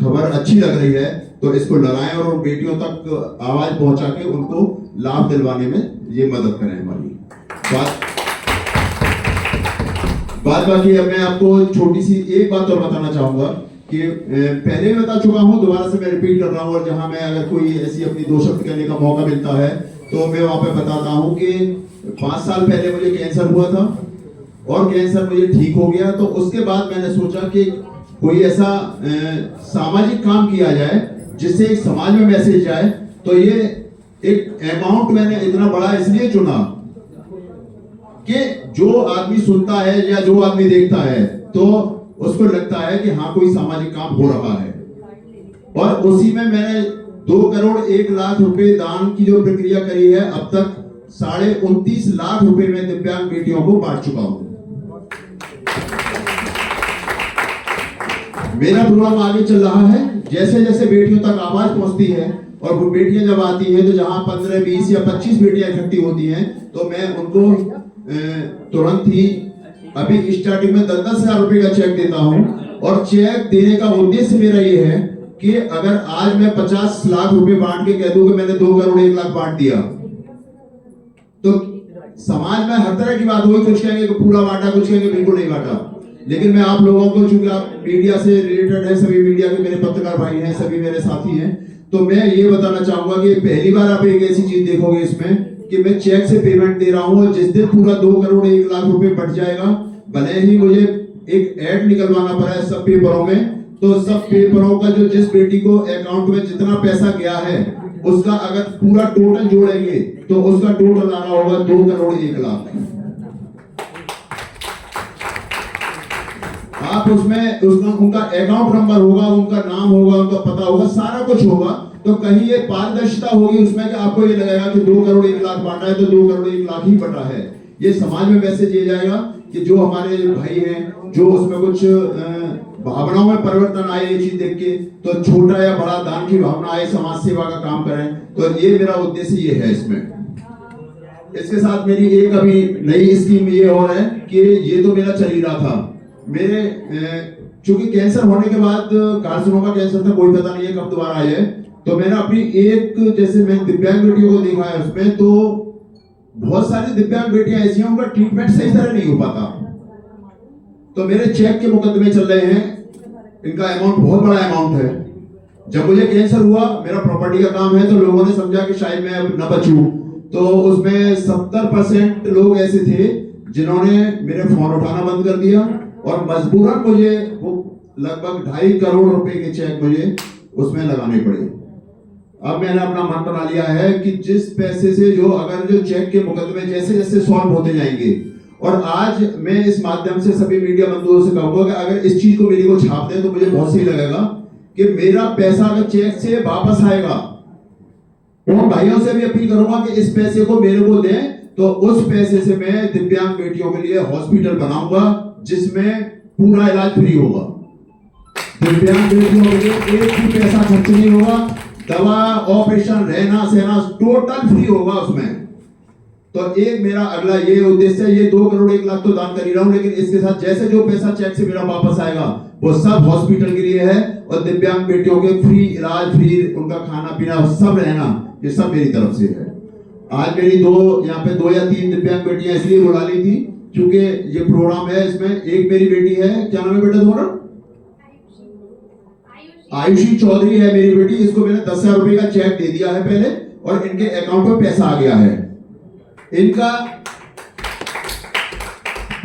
खबर अच्छी लग रही है तो इसको लगाएं और उन बेटियों तक आवाज पहुंचा के उनको लाभ दिलवाने में ये मदद करें हमारी। बात बाकी अब मैं आपको छोटी सी एक बात और बताना चाहूंगा कि पहले भी बता चुका हूं, दोबारा से मैं रिपीट कर रहा हूं। और जहां मैं अगर कोई ऐसी अपनी 2 शब्द कहने का मौका मिलता है तो मैं वहां पे बताता हूं कि 5 साल पहले मुझे कैंसर हुआ था और कैंसर मुझे ठीक हो गया। तो उसके बाद मैंने सोचा कि कोई ऐसा सामाजिक काम किया जाए जिससे एक समाज में मैसेज जाए। तो ये एक अमाउंट मैंने इतना बड़ा इसलिए चुना कि जो आदमी सुनता है या जो आदमी देखता है तो उसको लगता है कि हाँ कोई सामाजिक काम हो रहा है। और उसी में मैंने 2 करोड़ 1 लाख रुपए दान की जो प्रक्रिया करी है, अब तक 29.5 लाख रुपए में दिव्यांग बेटियों को बांट चुका हूं। मेरा प्रोग्राम आगे चल रहा है। जैसे जैसे बेटियों तक आवाज पहुंचती है और वो बेटियां जब आती हैं तो जहां 15, 20 या 25 बेटियां इकट्ठी होती हैं तो मैं उनको तुरंत ही अभी स्टार्टिंग में 10-10 हजार रुपए का चेक देता हूं। और चेक देने का उद्देश्य मेरा ये है कि अगर आज मैं 50 लाख रुपए बांट के कह दूं कि मैंने 2 करोड़ 1 लाख बांट दिया तो समाज में हर तरह की बात होगी। कुछ कहेंगे कि पूरा बांटा, कुछ कहेंगे बिल्कुल नहीं बांटा। लेकिन मैं आप लोगों को, चूंकि आप मीडिया से रिलेटेड है, सभी मीडिया के मेरे पत्रकार भाई हैं, सभी मेरे साथी हैं, तो मैं ये बताना चाहूंगा कि पहली बार आप एक ऐसी चीज देखोगे इसमें कि मैं चेक से पेमेंट दे रहा हूं। और जिस दिन पूरा 2 करोड़ 1 लाख रुपए बढ़ जाएगा, भले ही मुझे एक ऐड निकलवाना पड़ा है सब पेपरों में, तो सब पेपरों का जो जिस बेटी को अकाउंट में जितना पैसा गया है उसका अगर पूरा टोटल जोड़ेंगे तो उसका टोटल आना होगा 2 करोड़ 1 लाख। आप उसमें उनका अकाउंट नंबर होगा, उनका नाम होगा, उनका पता होगा, सारा कुछ होगा। तो कहीं ये पारदर्शिता होगी उसमें कि आपको ये लगेगा कि 2 करोड़ 1 लाख बांटा है तो 2 करोड़ 1 लाख ही बटा है। ये समाज में मैसेज ये जाएगा कि जो हमारे भाई हैं, जो उसमें कुछ भावनाओं में परिवर्तन आए ये चीज देख के, तो छोटा या बड़ा दान की भावना आए, समाज सेवा का काम करें। तो ये मेरा उद्देश्य ये है इसमें। इसके साथ मेरी एक अभी नई स्कीम ये और है कि ये तो मेरा चल ही रहा था। मेरे चूंकि कैंसर होने के बाद कार्सिनोमा कैंसर था, कोई पता नहीं है कब दोबारा आया है, तो मैंने अपनी एक, जैसे मैंने दिव्यांग बेटियों को देखा है उसमें, तो बहुत सारी दिव्यांग बेटियां ऐसी हैं उनका ट्रीटमेंट सही तरह नहीं हो पाता। तो मेरे चेक के मुकदमे चल रहे हैं, इनका अमाउंट बहुत बड़ा अमाउंट है। जब मुझे कैंसर हुआ, मेरा प्रॉपर्टी का काम है, तो लोगों ने समझा कि शायद मैं अब न बचूं, तो उसमें 70% लोग ऐसे थे जिन्होंने मेरे फोन उठाना बंद कर दिया और मजबूरन मुझे वो लगभग 2.5 करोड़ रुपए के चेक मुझे उसमें लगाने पड़े। अब मैंने अपना मन बना लिया है कि जिस पैसे से अगर जो चेक के मुकदमे जैसे जैसे सॉल्व होते जाएंगे, और आज मैं इस माध्यम से सभी मीडिया बंधुओं से कहूंगा कि अगर इस चीज को मेरी को छाप दें तो मुझे बहुत सही लगेगा कि मेरा पैसा अगर चेक से वापस आएगा, और भाइयों से भी अपील करूंगा कि इस पैसे को मेरे को दें, तो उस पैसे से मैं दिव्यांग बेटियों के लिए हॉस्पिटल बनाऊंगा जिसमें पूरा इलाज फ्री होगा। दिव्यांग बेटियों के लिए एक भी पैसा खर्च नहीं होगा, दवा, ऑपरेशन, रहना सहना टोटल फ्री होगा उसमें। तो एक मेरा अगला ये उद्देश्य है, ये 2 करोड़ 1 लाख तो दान कर ही रहा हूं, लेकिन इसके साथ जैसे जो पैसा चेक से मेरा वापस आएगा वो सब हॉस्पिटल के लिए है, और दिव्यांग बेटियों के फ्री इलाज, फ्री उनका खाना पीना, सब रहना, ये सब मेरी तरफ से है। आज मेरी यहाँ पे 2 या 3 दिव्यांग बेटियां इसलिए बुला ली थी क्योंकि ये प्रोग्राम है, इसमें एक मेरी बेटी है, क्या नाम है बेटा तुम्हारा? आयुषी चौधरी है मेरी बेटी। इसको मैंने 10,000 रुपए का चेक दे दिया है पहले, और इनके अकाउंट में पैसा आ गया है। इनका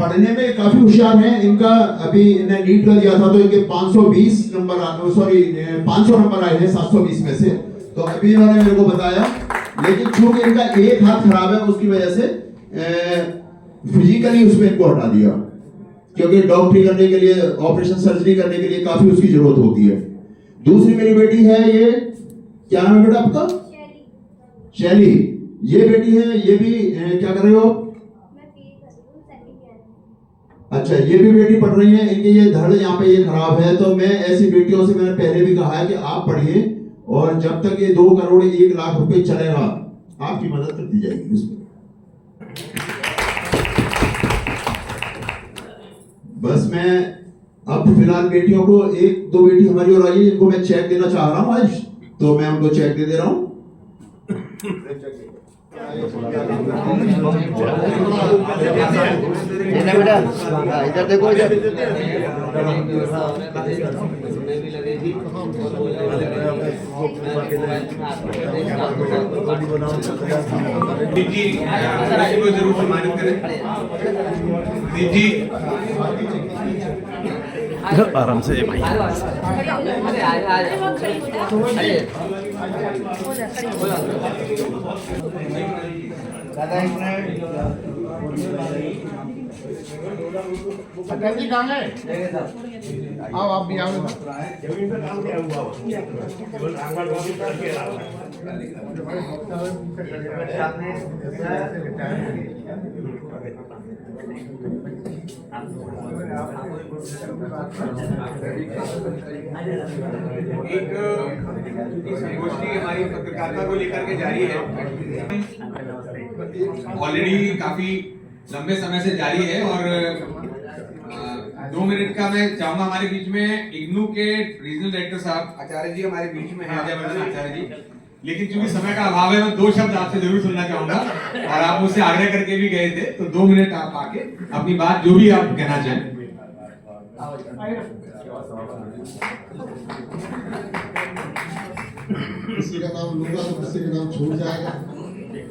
पढ़ने में काफी होशियार है। इनका अभी इन्हें नीट का दिया था तो इनके 520 नंबर 500 नंबर आए हैं 720 में से, तो अभी इन्होंने मेरे को बताया। लेकिन चूंकि इनका एक हाथ खराब है, उसकी वजह से फिजिकली उसमें इनको हटा दिया, क्योंकि डॉक्टरी करने के लिए, ऑपरेशन सर्जरी करने के लिए काफी उसकी जरूरत होती है। दूसरी मेरी बेटी है, ये क्या नाम है बेटा आपका? शैली। ये बेटी है, ये भी क्या कर रहे हो? अच्छा, ये भी बेटी पढ़ रही है। इनके ये धड़ यहाँ पे ये खराब है, तो मैं ऐसी बेटियों से मैंने पहले भी कहा है कि आप पढ़िए, और जब तक ये 2 करोड़ 1 लाख रुपए चलेगा आपकी मदद कर दी जाएगी उसमें। बस मैं अब फिलहाल बेटियों को 1-2 बेटी हमारी और आई, इनको मैं चेक देना चाह रहा हूँ आज, तो मैं उनको चेक दे रहा हूँ। बेटा इधर देखो, इधर जरूर सम्मानित करें। जी आराम से भाई। दादा एक मिनट, अटल जी कहाँ है? आओ, आप भी आओ। एक गोष्ठी हमारी पत्रकारिता को लेकर के जारी है, ऑलरेडी काफी लंबे समय से जारी है, और 2 मिनट का मैं चाहूंगा। हमारे बीच में इग्नू के रीजनल डायरेक्टर साहब आचार्य जी हमारे बीच में हैं, अजय वर्धन आचार्य जी, लेकिन चूंकि समय का अभाव है, मैं 2 शब्द आपसे जरूर सुनना चाहूंगा, और आप मुझसे आग्रह करके भी गए थे, तो 2 मिनट आप आके अपनी बात जो भी आप कहना चाहें। किसी का नाम लूंगा तो किसी का नाम छूट जाएगा।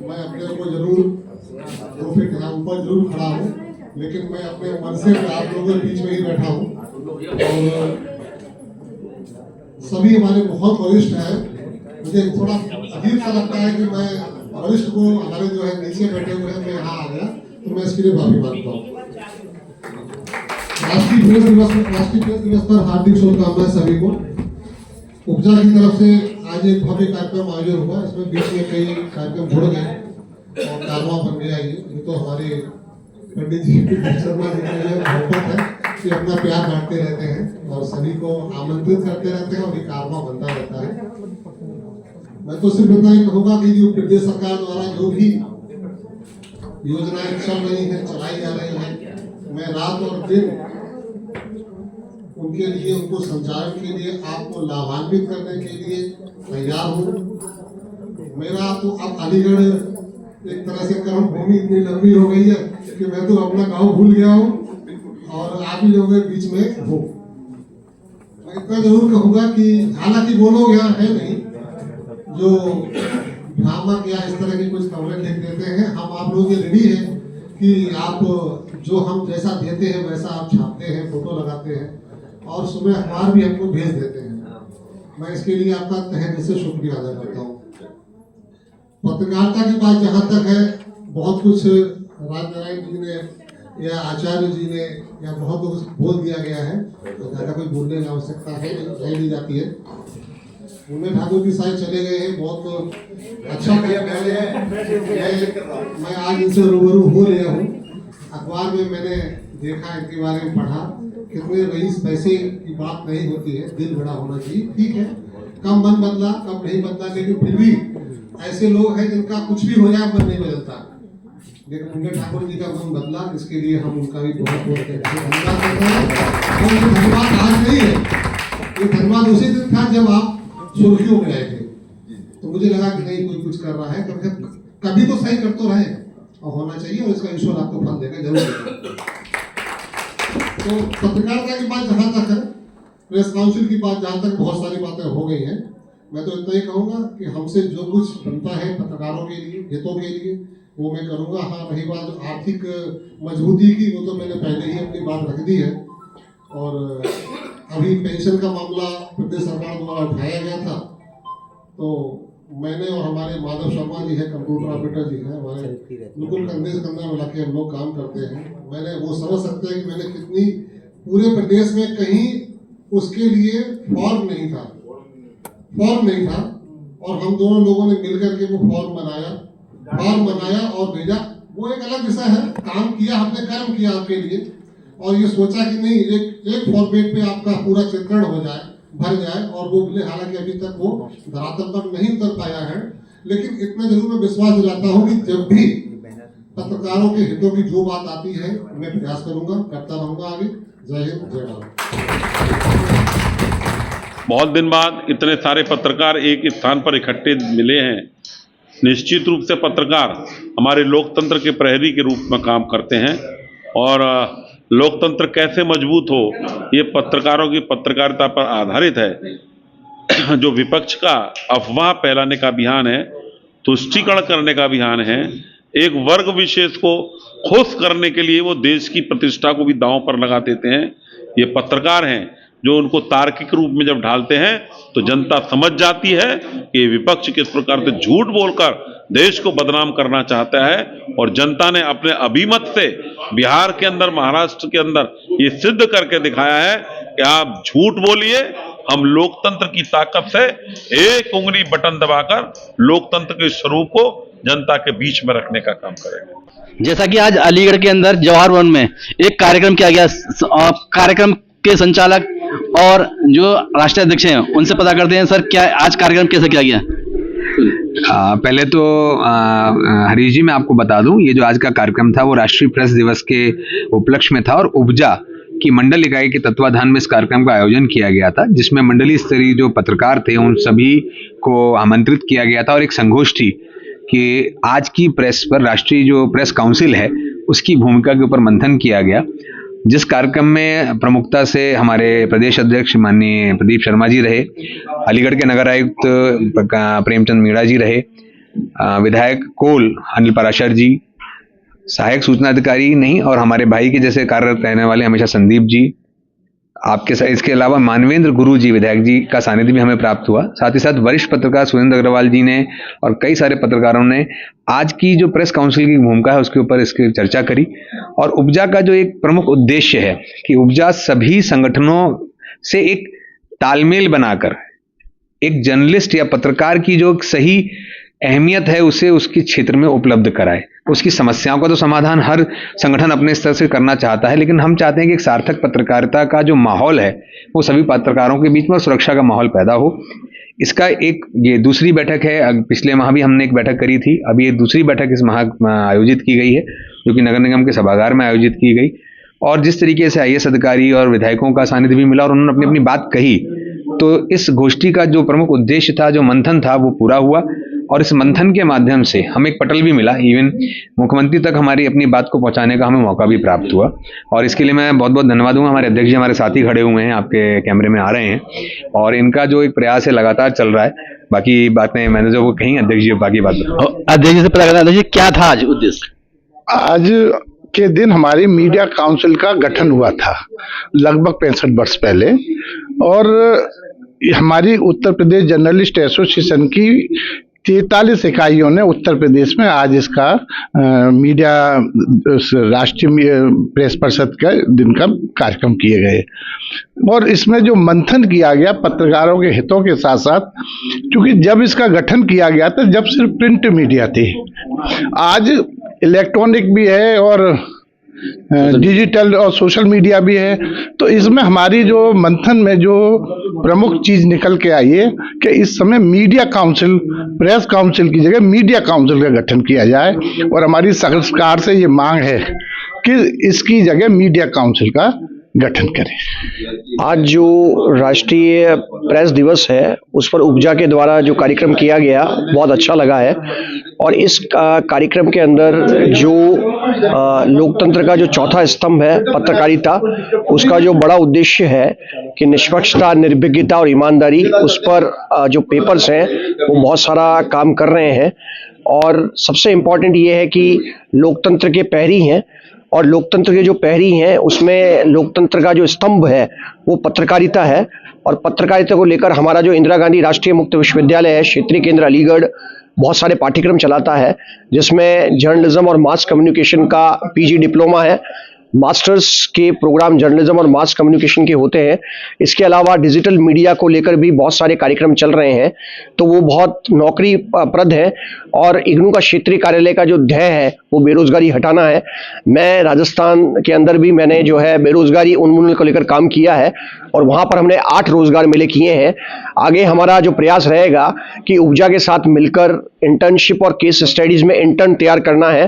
मैं अपने को जरूर ट्रॉफी के नाम पर जरूर खड़ा हूँ, लेकिन मैं अपने मन से आप लोगों के बीच में ही बैठा हूँ, और सभी हमारे बहुत वरिष्ठ हैं। मुझे थोड़ा अजीब सा लगता है कि मैं वरिष्ठ को, हमारे जो है नीचे बैठे हुए हैं, मैं यहाँ आ गया, तो मैं इसके लिए माफी मांगता हूँ। राष्ट्रीय प्रेस दिवस पर हार्दिक शुभकामनाएं सभी को। उपजा की तरफ से आज एक भव्य कार्यक्रम आयोजन हुआ, इसमें बीच में कई कार्यक्रम जुड़ गए और कारवां बन गया। ये तो हमारे पंडित जी शर्मा जी के लिए मोहब्बत है कि अपना प्यार बांटते रहते हैं और सभी को आमंत्रित करते रहते हैं, और ये कारवां बनता रहता है। मैं तो सिर्फ इतना ही कहूँगा कि जो प्रदेश सरकार द्वारा जो भी योजनाएं चल रही हैं, चलाई जा रही हैं। मैं रात और दिन उनके लिए, उनको संचालन के लिए, आपको लाभान्वित करने के लिए तैयार हूँ। मेरा तो अब अलीगढ़ एक तरह से कर्म भूमि इतनी लंबी हो गई है कि मैं तो अपना गांव भूल गया हूँ और आप ही लोगों के बीच में हूँ। मैं इतना जरूर कहूँगा कि हालांकि वो लोग यहाँ है नहीं जो भ्रामक या इस तरह की कुछ खबरें लिख देते हैं। हम आप लोग ये रेडी है कि आप जो हम जैसा देते हैं वैसा आप छापते हैं, फोटो लगाते हैं और सुबह अखबार भी हमको भेज देते हैं। मैं इसके लिए आपका तहे दिल से शुक्रिया अदा करता हूँ। पत्रकारिता की बात जहाँ तक है, बहुत कुछ राजनारायण जी ने या आचार्य जी ने या बहुत कुछ बोल दिया गया है, तो ज़्यादा कोई बोलने की आवश्यकता है नहीं जाती है। उमेश ठाकुर जी साहब चले गए हैं, बहुत अच्छा किया। मैं आज इनसे रूबरू हो रहा हूँ। अखबार में मैंने देखा, इनके बारे में पढ़ा, कितने रईस पैसे की बात नहीं होती है, दिल बड़ा होना चाहिए। ठीक है, कब मन बदला कब नहीं बदला, लेकिन फिर भी ऐसे लोग हैं जिनका कुछ भी हो जाए मन नहीं बदलता, लेकिन उमेश ठाकुर जी का मन बदला। इसके लिए हम उनका भी बहुत बहुत धन्यवाद करते हैं। और ये धन्यवाद आज नहीं है, ये धन्यवाद उसी दिन था जब आप सुर्खियों में आए थे, तो मुझे लगा कि नहीं कोई कुछ कर रहा है, कभी तो सही कर तो रहे और होना चाहिए, और इसका ईश्वर आपको फल देगा जरूर। तो पत्रकारिता की बात जहाँ तक है, प्रेस काउंसिल की बात जहाँ तक, बहुत सारी बातें हो गई हैं। मैं तो इतना ही कहूँगा कि हमसे जो कुछ बनता है पत्रकारों के लिए, हितों के लिए, वो मैं करूँगा। हाँ, रही बात आर्थिक मजबूती की, वो तो मैंने पहले ही अपनी बात रख दी है। और अभी पेंशन का मामला प्रदेश सरकार द्वारा उठाया गया था, तो मैंने और हमारे माधव शर्मा जी है, कंप्यूटर ऑपरेटर जी हैं हमारे, बिल्कुल कंधे से कंधा मिला के हम लोग काम करते हैं। मैंने वो समझ सकते हैं कि मैंने कितनी, पूरे प्रदेश में कहीं उसके लिए फॉर्म नहीं था, और हम दोनों लोगों ने मिलकर के वो फॉर्म बनाया और भेजा। वो एक अलग विषय है, काम किया हमने, कर्म किया आपके लिए, और ये सोचा कि नहीं एक फॉर्मेट पे आपका पूरा चित्रण हो जाए, भर जाए, और वो मिले। हालांकि अभी तक वो धरातल पर नहीं उतर पाया है, लेकिन इतना जरूर मैं विश्वास दिलाता हूँ कि जब भी पत्रकारों के हितों की जो बात आती है, मैं प्रयास करूंगा, करता रहूंगा आगे। जय हिंद, जय भारत। बहुत दिन बाद इतने सारे पत्रकार एक स्थान पर इकट्ठे मिले हैं। निश्चित रूप से पत्रकार हमारे लोकतंत्र के प्रहरी के रूप में काम करते हैं, और लोकतंत्र कैसे मजबूत हो, ये पत्रकारों की पत्रकारिता पर आधारित है। जो विपक्ष का अफवाह फैलाने का अभियान है, तुष्टीकरण करने का अभियान है, एक वर्ग विशेष को खुश करने के लिए वो देश की प्रतिष्ठा को भी दांव पर लगा देते हैं। ये पत्रकार हैं जो उनको तार्किक रूप में जब ढालते हैं तो जनता समझ जाती है कि विपक्ष किस प्रकार से झूठ बोलकर देश को बदनाम करना चाहता है। और जनता ने अपने अभिमत से बिहार के अंदर, महाराष्ट्र के अंदर ये सिद्ध करके दिखाया है कि आप झूठ बोलिए, हम लोकतंत्र की ताकत से एक उंगली बटन दबाकर लोकतंत्र के स्वरूप को जनता के बीच में रखने का काम करेंगे। जैसा कि आज अलीगढ़ के अंदर जवाहर भवन में एक कार्यक्रम किया गया, कार्यक्रम के संचालक और जो राष्ट्रीय अध्यक्ष हैं उनसे पता करते हैं। सर, क्या आज कार्यक्रम कैसे किया गया? पहले तो हरीश जी, मैं आपको बता दूं, ये जो आज का कार्यक्रम था वो राष्ट्रीय प्रेस दिवस के उपलक्ष्य में था, और उपजा की मंडल इकाई के तत्वाधान में इस कार्यक्रम का आयोजन किया गया था, जिसमें मंडलीय स्तरीय जो पत्रकार थे उन सभी को आमंत्रित किया गया था, और एक संगोष्ठी कि आज की प्रेस पर राष्ट्रीय जो प्रेस काउंसिल है उसकी भूमिका के ऊपर मंथन किया गया, जिस कार्यक्रम में प्रमुखता से हमारे प्रदेश अध्यक्ष माननीय प्रदीप शर्मा जी रहे, अलीगढ़ के नगर आयुक्त प्रेमचंद मीणा जी रहे, विधायक कोल अनिल पराशर जी, सहायक सूचना अधिकारी नहीं और हमारे भाई के जैसे कार्यरत रहने वाले हमेशा संदीप जी, आपके साथ इसके अलावा मानवेंद्र गुरु जी विधायक जी का सानिध्य भी हमें प्राप्त हुआ। साथ ही साथ वरिष्ठ पत्रकार सुरेंद्र अग्रवाल जी ने और कई सारे पत्रकारों ने आज की जो प्रेस काउंसिल की भूमिका है उसके ऊपर इसकी चर्चा करी। और उपजा का जो एक प्रमुख उद्देश्य है कि उपजा सभी संगठनों से एक तालमेल बनाकर एक जर्नलिस्ट या पत्रकार की जो सही अहमियत है उसे उसके क्षेत्र में उपलब्ध कराए। उसकी समस्याओं का तो समाधान हर संगठन अपने स्तर से करना चाहता है, लेकिन हम चाहते हैं कि एक सार्थक पत्रकारिता का जो माहौल है वो सभी पत्रकारों के बीच में सुरक्षा का माहौल पैदा हो। इसका एक ये दूसरी बैठक है। पिछले माह भी हमने एक बैठक करी थी, अभी ये दूसरी बैठक इस माह आयोजित की गई है, जो कि नगर निगम के सभागार में आयोजित की गई। और जिस तरीके से IAS अधिकारी और विधायकों का सानिध्य भी मिला और उन्होंने अपनी अपनी बात कही, तो इस गोष्ठी का जो प्रमुख उद्देश्य था, जो मंथन था, वो पूरा हुआ। और इस मंथन के माध्यम से हमें एक पटल भी मिला, इवन मुख्यमंत्री तक हमारी अपनी बात को पहुंचाने का हमें मौका भी प्राप्त हुआ। और इसके लिए मैं बहुत बहुत धन्यवाद दूंगा। हमारे अध्यक्ष जी हमारे साथ ही खड़े हुए हैं, आपके कैमरे में आ रहे हैं, और इनका जो एक प्रयास है लगातार चल रहा है। बाकी बातें मैंने जो वो कही, अध्यक्ष जी बाकी बात अध्यक्ष जी से पता करना, अध्यक्ष जी क्या था आज उद्देश्य? आज के दिन हमारी मीडिया काउंसिल का गठन हुआ था लगभग 65 वर्ष पहले, और हमारी उत्तर प्रदेश जर्नलिस्ट एसोसिएशन की 43 इकाइयों ने उत्तर प्रदेश में आज इसका मीडिया राष्ट्रीय प्रेस परिषद का दिन का कार्यक्रम किए गए। और इसमें जो मंथन किया गया पत्रकारों के हितों के साथ साथ, क्योंकि जब इसका गठन किया गया था जब सिर्फ प्रिंट मीडिया थी, आज इलेक्ट्रॉनिक भी है और डिजिटल और सोशल मीडिया भी है। तो इसमें हमारी जो मंथन में जो प्रमुख चीज निकल के आई है कि इस समय मीडिया काउंसिल, प्रेस काउंसिल की जगह मीडिया काउंसिल का गठन किया जाए, और हमारी सरकार से ये मांग है कि इसकी जगह मीडिया काउंसिल का गठन करें। आज जो राष्ट्रीय प्रेस दिवस है उस पर उपजा के द्वारा जो कार्यक्रम किया गया बहुत अच्छा लगा है। और इस कार्यक्रम के अंदर जो लोकतंत्र का जो चौथा स्तंभ है पत्रकारिता, उसका जो बड़ा उद्देश्य है कि निष्पक्षता, निर्भीकता और ईमानदारी, उस पर जो पेपर्स हैं वो बहुत सारा काम कर रहे हैं। और सबसे इम्पोर्टेंट ये है कि लोकतंत्र के प्रहरी हैं, और लोकतंत्र के जो प्रहरी हैं उसमें लोकतंत्र का जो स्तंभ है वो पत्रकारिता है। और पत्रकारिता को लेकर हमारा जो इंदिरा गांधी राष्ट्रीय मुक्त विश्वविद्यालय है, क्षेत्रीय केंद्र अलीगढ़, बहुत सारे पाठ्यक्रम चलाता है, जिसमें जर्नलिज्म और मास कम्युनिकेशन का PG डिप्लोमा है, मास्टर्स के प्रोग्राम जर्नलिज्म और मास कम्युनिकेशन के होते हैं। इसके अलावा डिजिटल मीडिया को लेकर भी बहुत सारे कार्यक्रम चल रहे हैं, तो वो बहुत नौकरी प्रद है। और इग्नू का क्षेत्रीय कार्यालय का जो ध्येय है वो बेरोजगारी हटाना है। मैं राजस्थान के अंदर भी मैंने जो है बेरोजगारी उन्मूलन को लेकर काम किया है, और वहाँ पर हमने 8 रोजगार मेले किए हैं। आगे हमारा जो प्रयास रहेगा कि उपजा के साथ मिलकर इंटर्नशिप और केस स्टडीज में इंटर्न तैयार करना है,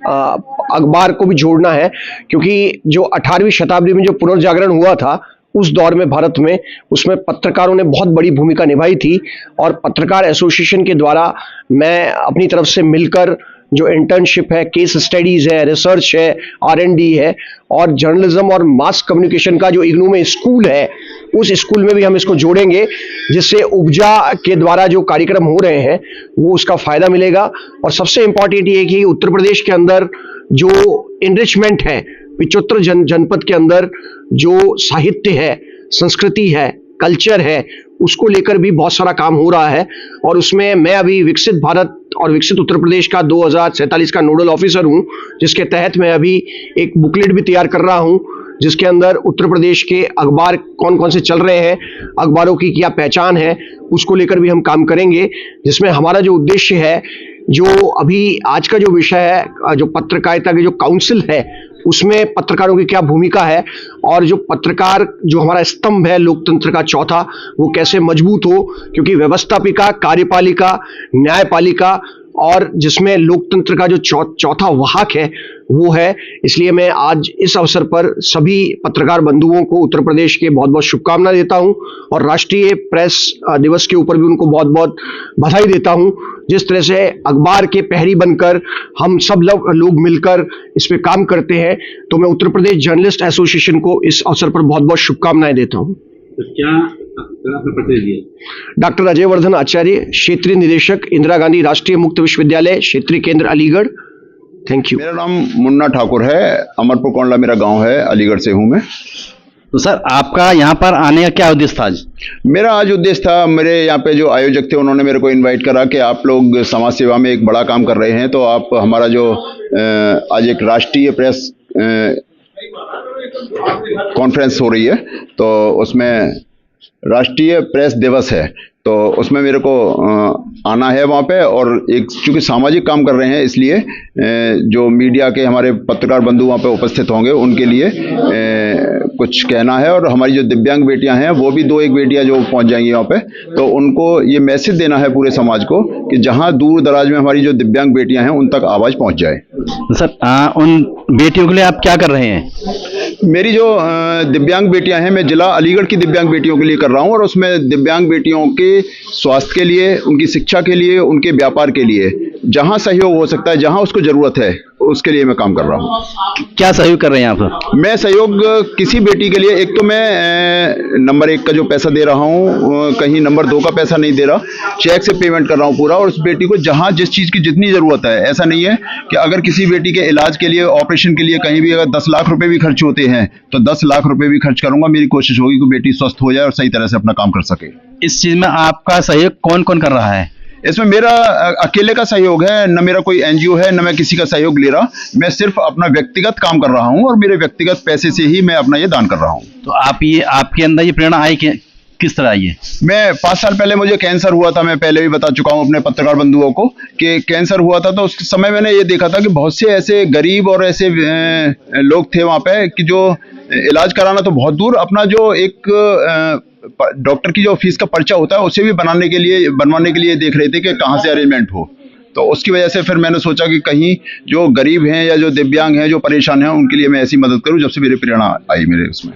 अखबार को भी जोड़ना है, क्योंकि जो 18वीं शताब्दी में जो पुनर्जागरण हुआ था उस दौर में भारत में, उसमें पत्रकारों ने बहुत बड़ी भूमिका निभाई थी। और पत्रकार एसोसिएशन के द्वारा मैं अपनी तरफ से मिलकर जो इंटर्नशिप है, केस स्टडीज है, रिसर्च है, R&D है, और जर्नलिज्म और मास कम्युनिकेशन का जो इग्नू में स्कूल है, उस स्कूल में भी हम इसको जोड़ेंगे, जिससे उपजा के द्वारा जो कार्यक्रम हो रहे हैं वो उसका फायदा मिलेगा। और सबसे इंपॉर्टेंट ये है कि उत्तर प्रदेश के अंदर जो इनरिचमेंट है, 75 जनपद के अंदर जो साहित्य है, संस्कृति है, कल्चर है, उसको लेकर भी बहुत सारा काम हो रहा है। और उसमें मैं अभी विकसित भारत और विकसित उत्तर प्रदेश का 2047 का नोडल ऑफिसर हूं, जिसके तहत मैं अभी एक बुकलेट भी तैयार कर रहा हूं, जिसके अंदर उत्तर प्रदेश के अखबार कौन कौन से चल रहे हैं, अखबारों की क्या पहचान है, उसको लेकर भी हम काम करेंगे। जिसमें हमारा जो उद्देश्य है, जो अभी आज का जो विषय है, जो पत्रकारिता की जो काउंसिल है, उसमें पत्रकारों की क्या भूमिका है, और जो पत्रकार जो हमारा स्तंभ है लोकतंत्र का चौथा, वो कैसे मजबूत हो, क्योंकि व्यवस्थापिका, कार्यपालिका, न्यायपालिका, और जिसमें लोकतंत्र का जो चौथा वाहक है वो है। इसलिए मैं आज इस अवसर पर सभी पत्रकार बंधुओं को उत्तर प्रदेश के बहुत बहुत शुभकामनाएं देता हूं, और राष्ट्रीय प्रेस दिवस के ऊपर भी उनको बहुत बहुत बधाई देता हूं। जिस तरह से अखबार के प्रहरी बनकर हम सब लोग मिलकर इस पे काम करते हैं, तो मैं उत्तर प्रदेश जर्नलिस्ट एसोसिएशन को इस अवसर पर बहुत बहुत शुभकामनाएं देता हूं। तो क्या डॉक्टर अजय वर्धन आचार्य, क्षेत्रीय निदेशक, इंदिरा गांधी राष्ट्रीय मुक्त विश्वविद्यालय, क्षेत्रीय केंद्र अलीगढ़। Thank you. मेरा नाम मुन्ना ठाकुर है, अमरपुर कोंडला मेरा गांव है, अलीगढ़ से हूं मैं। तो सर, आपका यहाँ पर आने का क्या उद्देश्य था आज? मेरा आज उद्देश्य था, मेरे यहाँ पे जो आयोजक थे उन्होंने मेरे को इनवाइट करा कि आप लोग समाज सेवा में एक बड़ा काम कर रहे हैं, तो आप हमारा जो आज एक राष्ट्रीय प्रेस कॉन्फ्रेंस हो रही है, तो उसमें राष्ट्रीय प्रेस दिवस है, तो उसमें मेरे को आना है वहाँ पे, और एक चूँकि सामाजिक काम कर रहे हैं इसलिए जो मीडिया के हमारे पत्रकार बंधु वहाँ पे उपस्थित होंगे उनके लिए कुछ कहना है। और हमारी जो दिव्यांग बेटियां हैं वो भी 2-1 बेटियां जो पहुंच जाएंगी वहाँ पे, तो उनको ये मैसेज देना है पूरे समाज को कि जहाँ दूर दराज में हमारी जो दिव्यांग बेटियां हैं उन तक आवाज़ पहुँच जाए। सर उन बेटियों के लिए आप क्या कर रहे हैं? मेरी जो दिव्यांग बेटियां हैं, मैं जिला अलीगढ़ की दिव्यांग बेटियों के लिए कर रहा हूं, और उसमें दिव्यांग बेटियों के स्वास्थ्य के लिए, उनकी शिक्षा के लिए, उनके व्यापार के लिए जहां सहयोग हो सकता है, जहां उसको जरूरत है, उसके लिए मैं काम कर रहा हूं। क्या सहयोग कर रहे हैं आप? मैं सहयोग किसी बेटी के लिए, एक तो मैं नंबर 1 का जो पैसा दे रहा हूं, कहीं नंबर 2 का पैसा नहीं दे रहा, चेक से पेमेंट कर रहा हूं पूरा, और उस बेटी को जहां जिस चीज़ की जितनी ज़रूरत है, ऐसा नहीं है कि अगर किसी बेटी के इलाज के लिए, ऑपरेशन के लिए कहीं भी अगर 10 लाख रुपए भी खर्च होते हैं तो 10 लाख रुपए भी खर्च करूंगा। मेरी कोशिश होगी कि बेटी स्वस्थ हो जाए और सही तरह से अपना काम कर सके। इस चीज में आपका सहयोग कौन कौन कर रहा है? इसमें मेरा अकेले का सहयोग है, न मेरा कोई एनजीओ है, न मैं किसी का सहयोग ले रहा। मैं सिर्फ अपना व्यक्तिगत काम कर रहा हूं और मेरे व्यक्तिगत पैसे से ही मैं अपना ये दान कर रहा हूं। तो आपके अंदर ये प्रेरणा आई किस तरह आई है? मैं 5 साल पहले मुझे कैंसर हुआ था, मैं पहले भी बता चुका हूं अपने पत्रकार बंधुओं को कि कैंसर हुआ था, तो उस समय मैंने ये देखा था कि बहुत से ऐसे गरीब और ऐसे लोग थे वहाँ पे कि जो इलाज कराना तो बहुत दूर, अपना जो एक डॉक्टर की जो फीस का पर्चा होता है उसे भी बनवाने के लिए देख रहे थे कि कहाँ से अरेंजमेंट हो। तो उसकी वजह से फिर मैंने सोचा कि कहीं जो गरीब हैं या जो दिव्यांग हैं, जो परेशान हैं, उनके लिए मैं ऐसी मदद करूं, जब से मेरी प्रेरणा आई मेरे उसमें।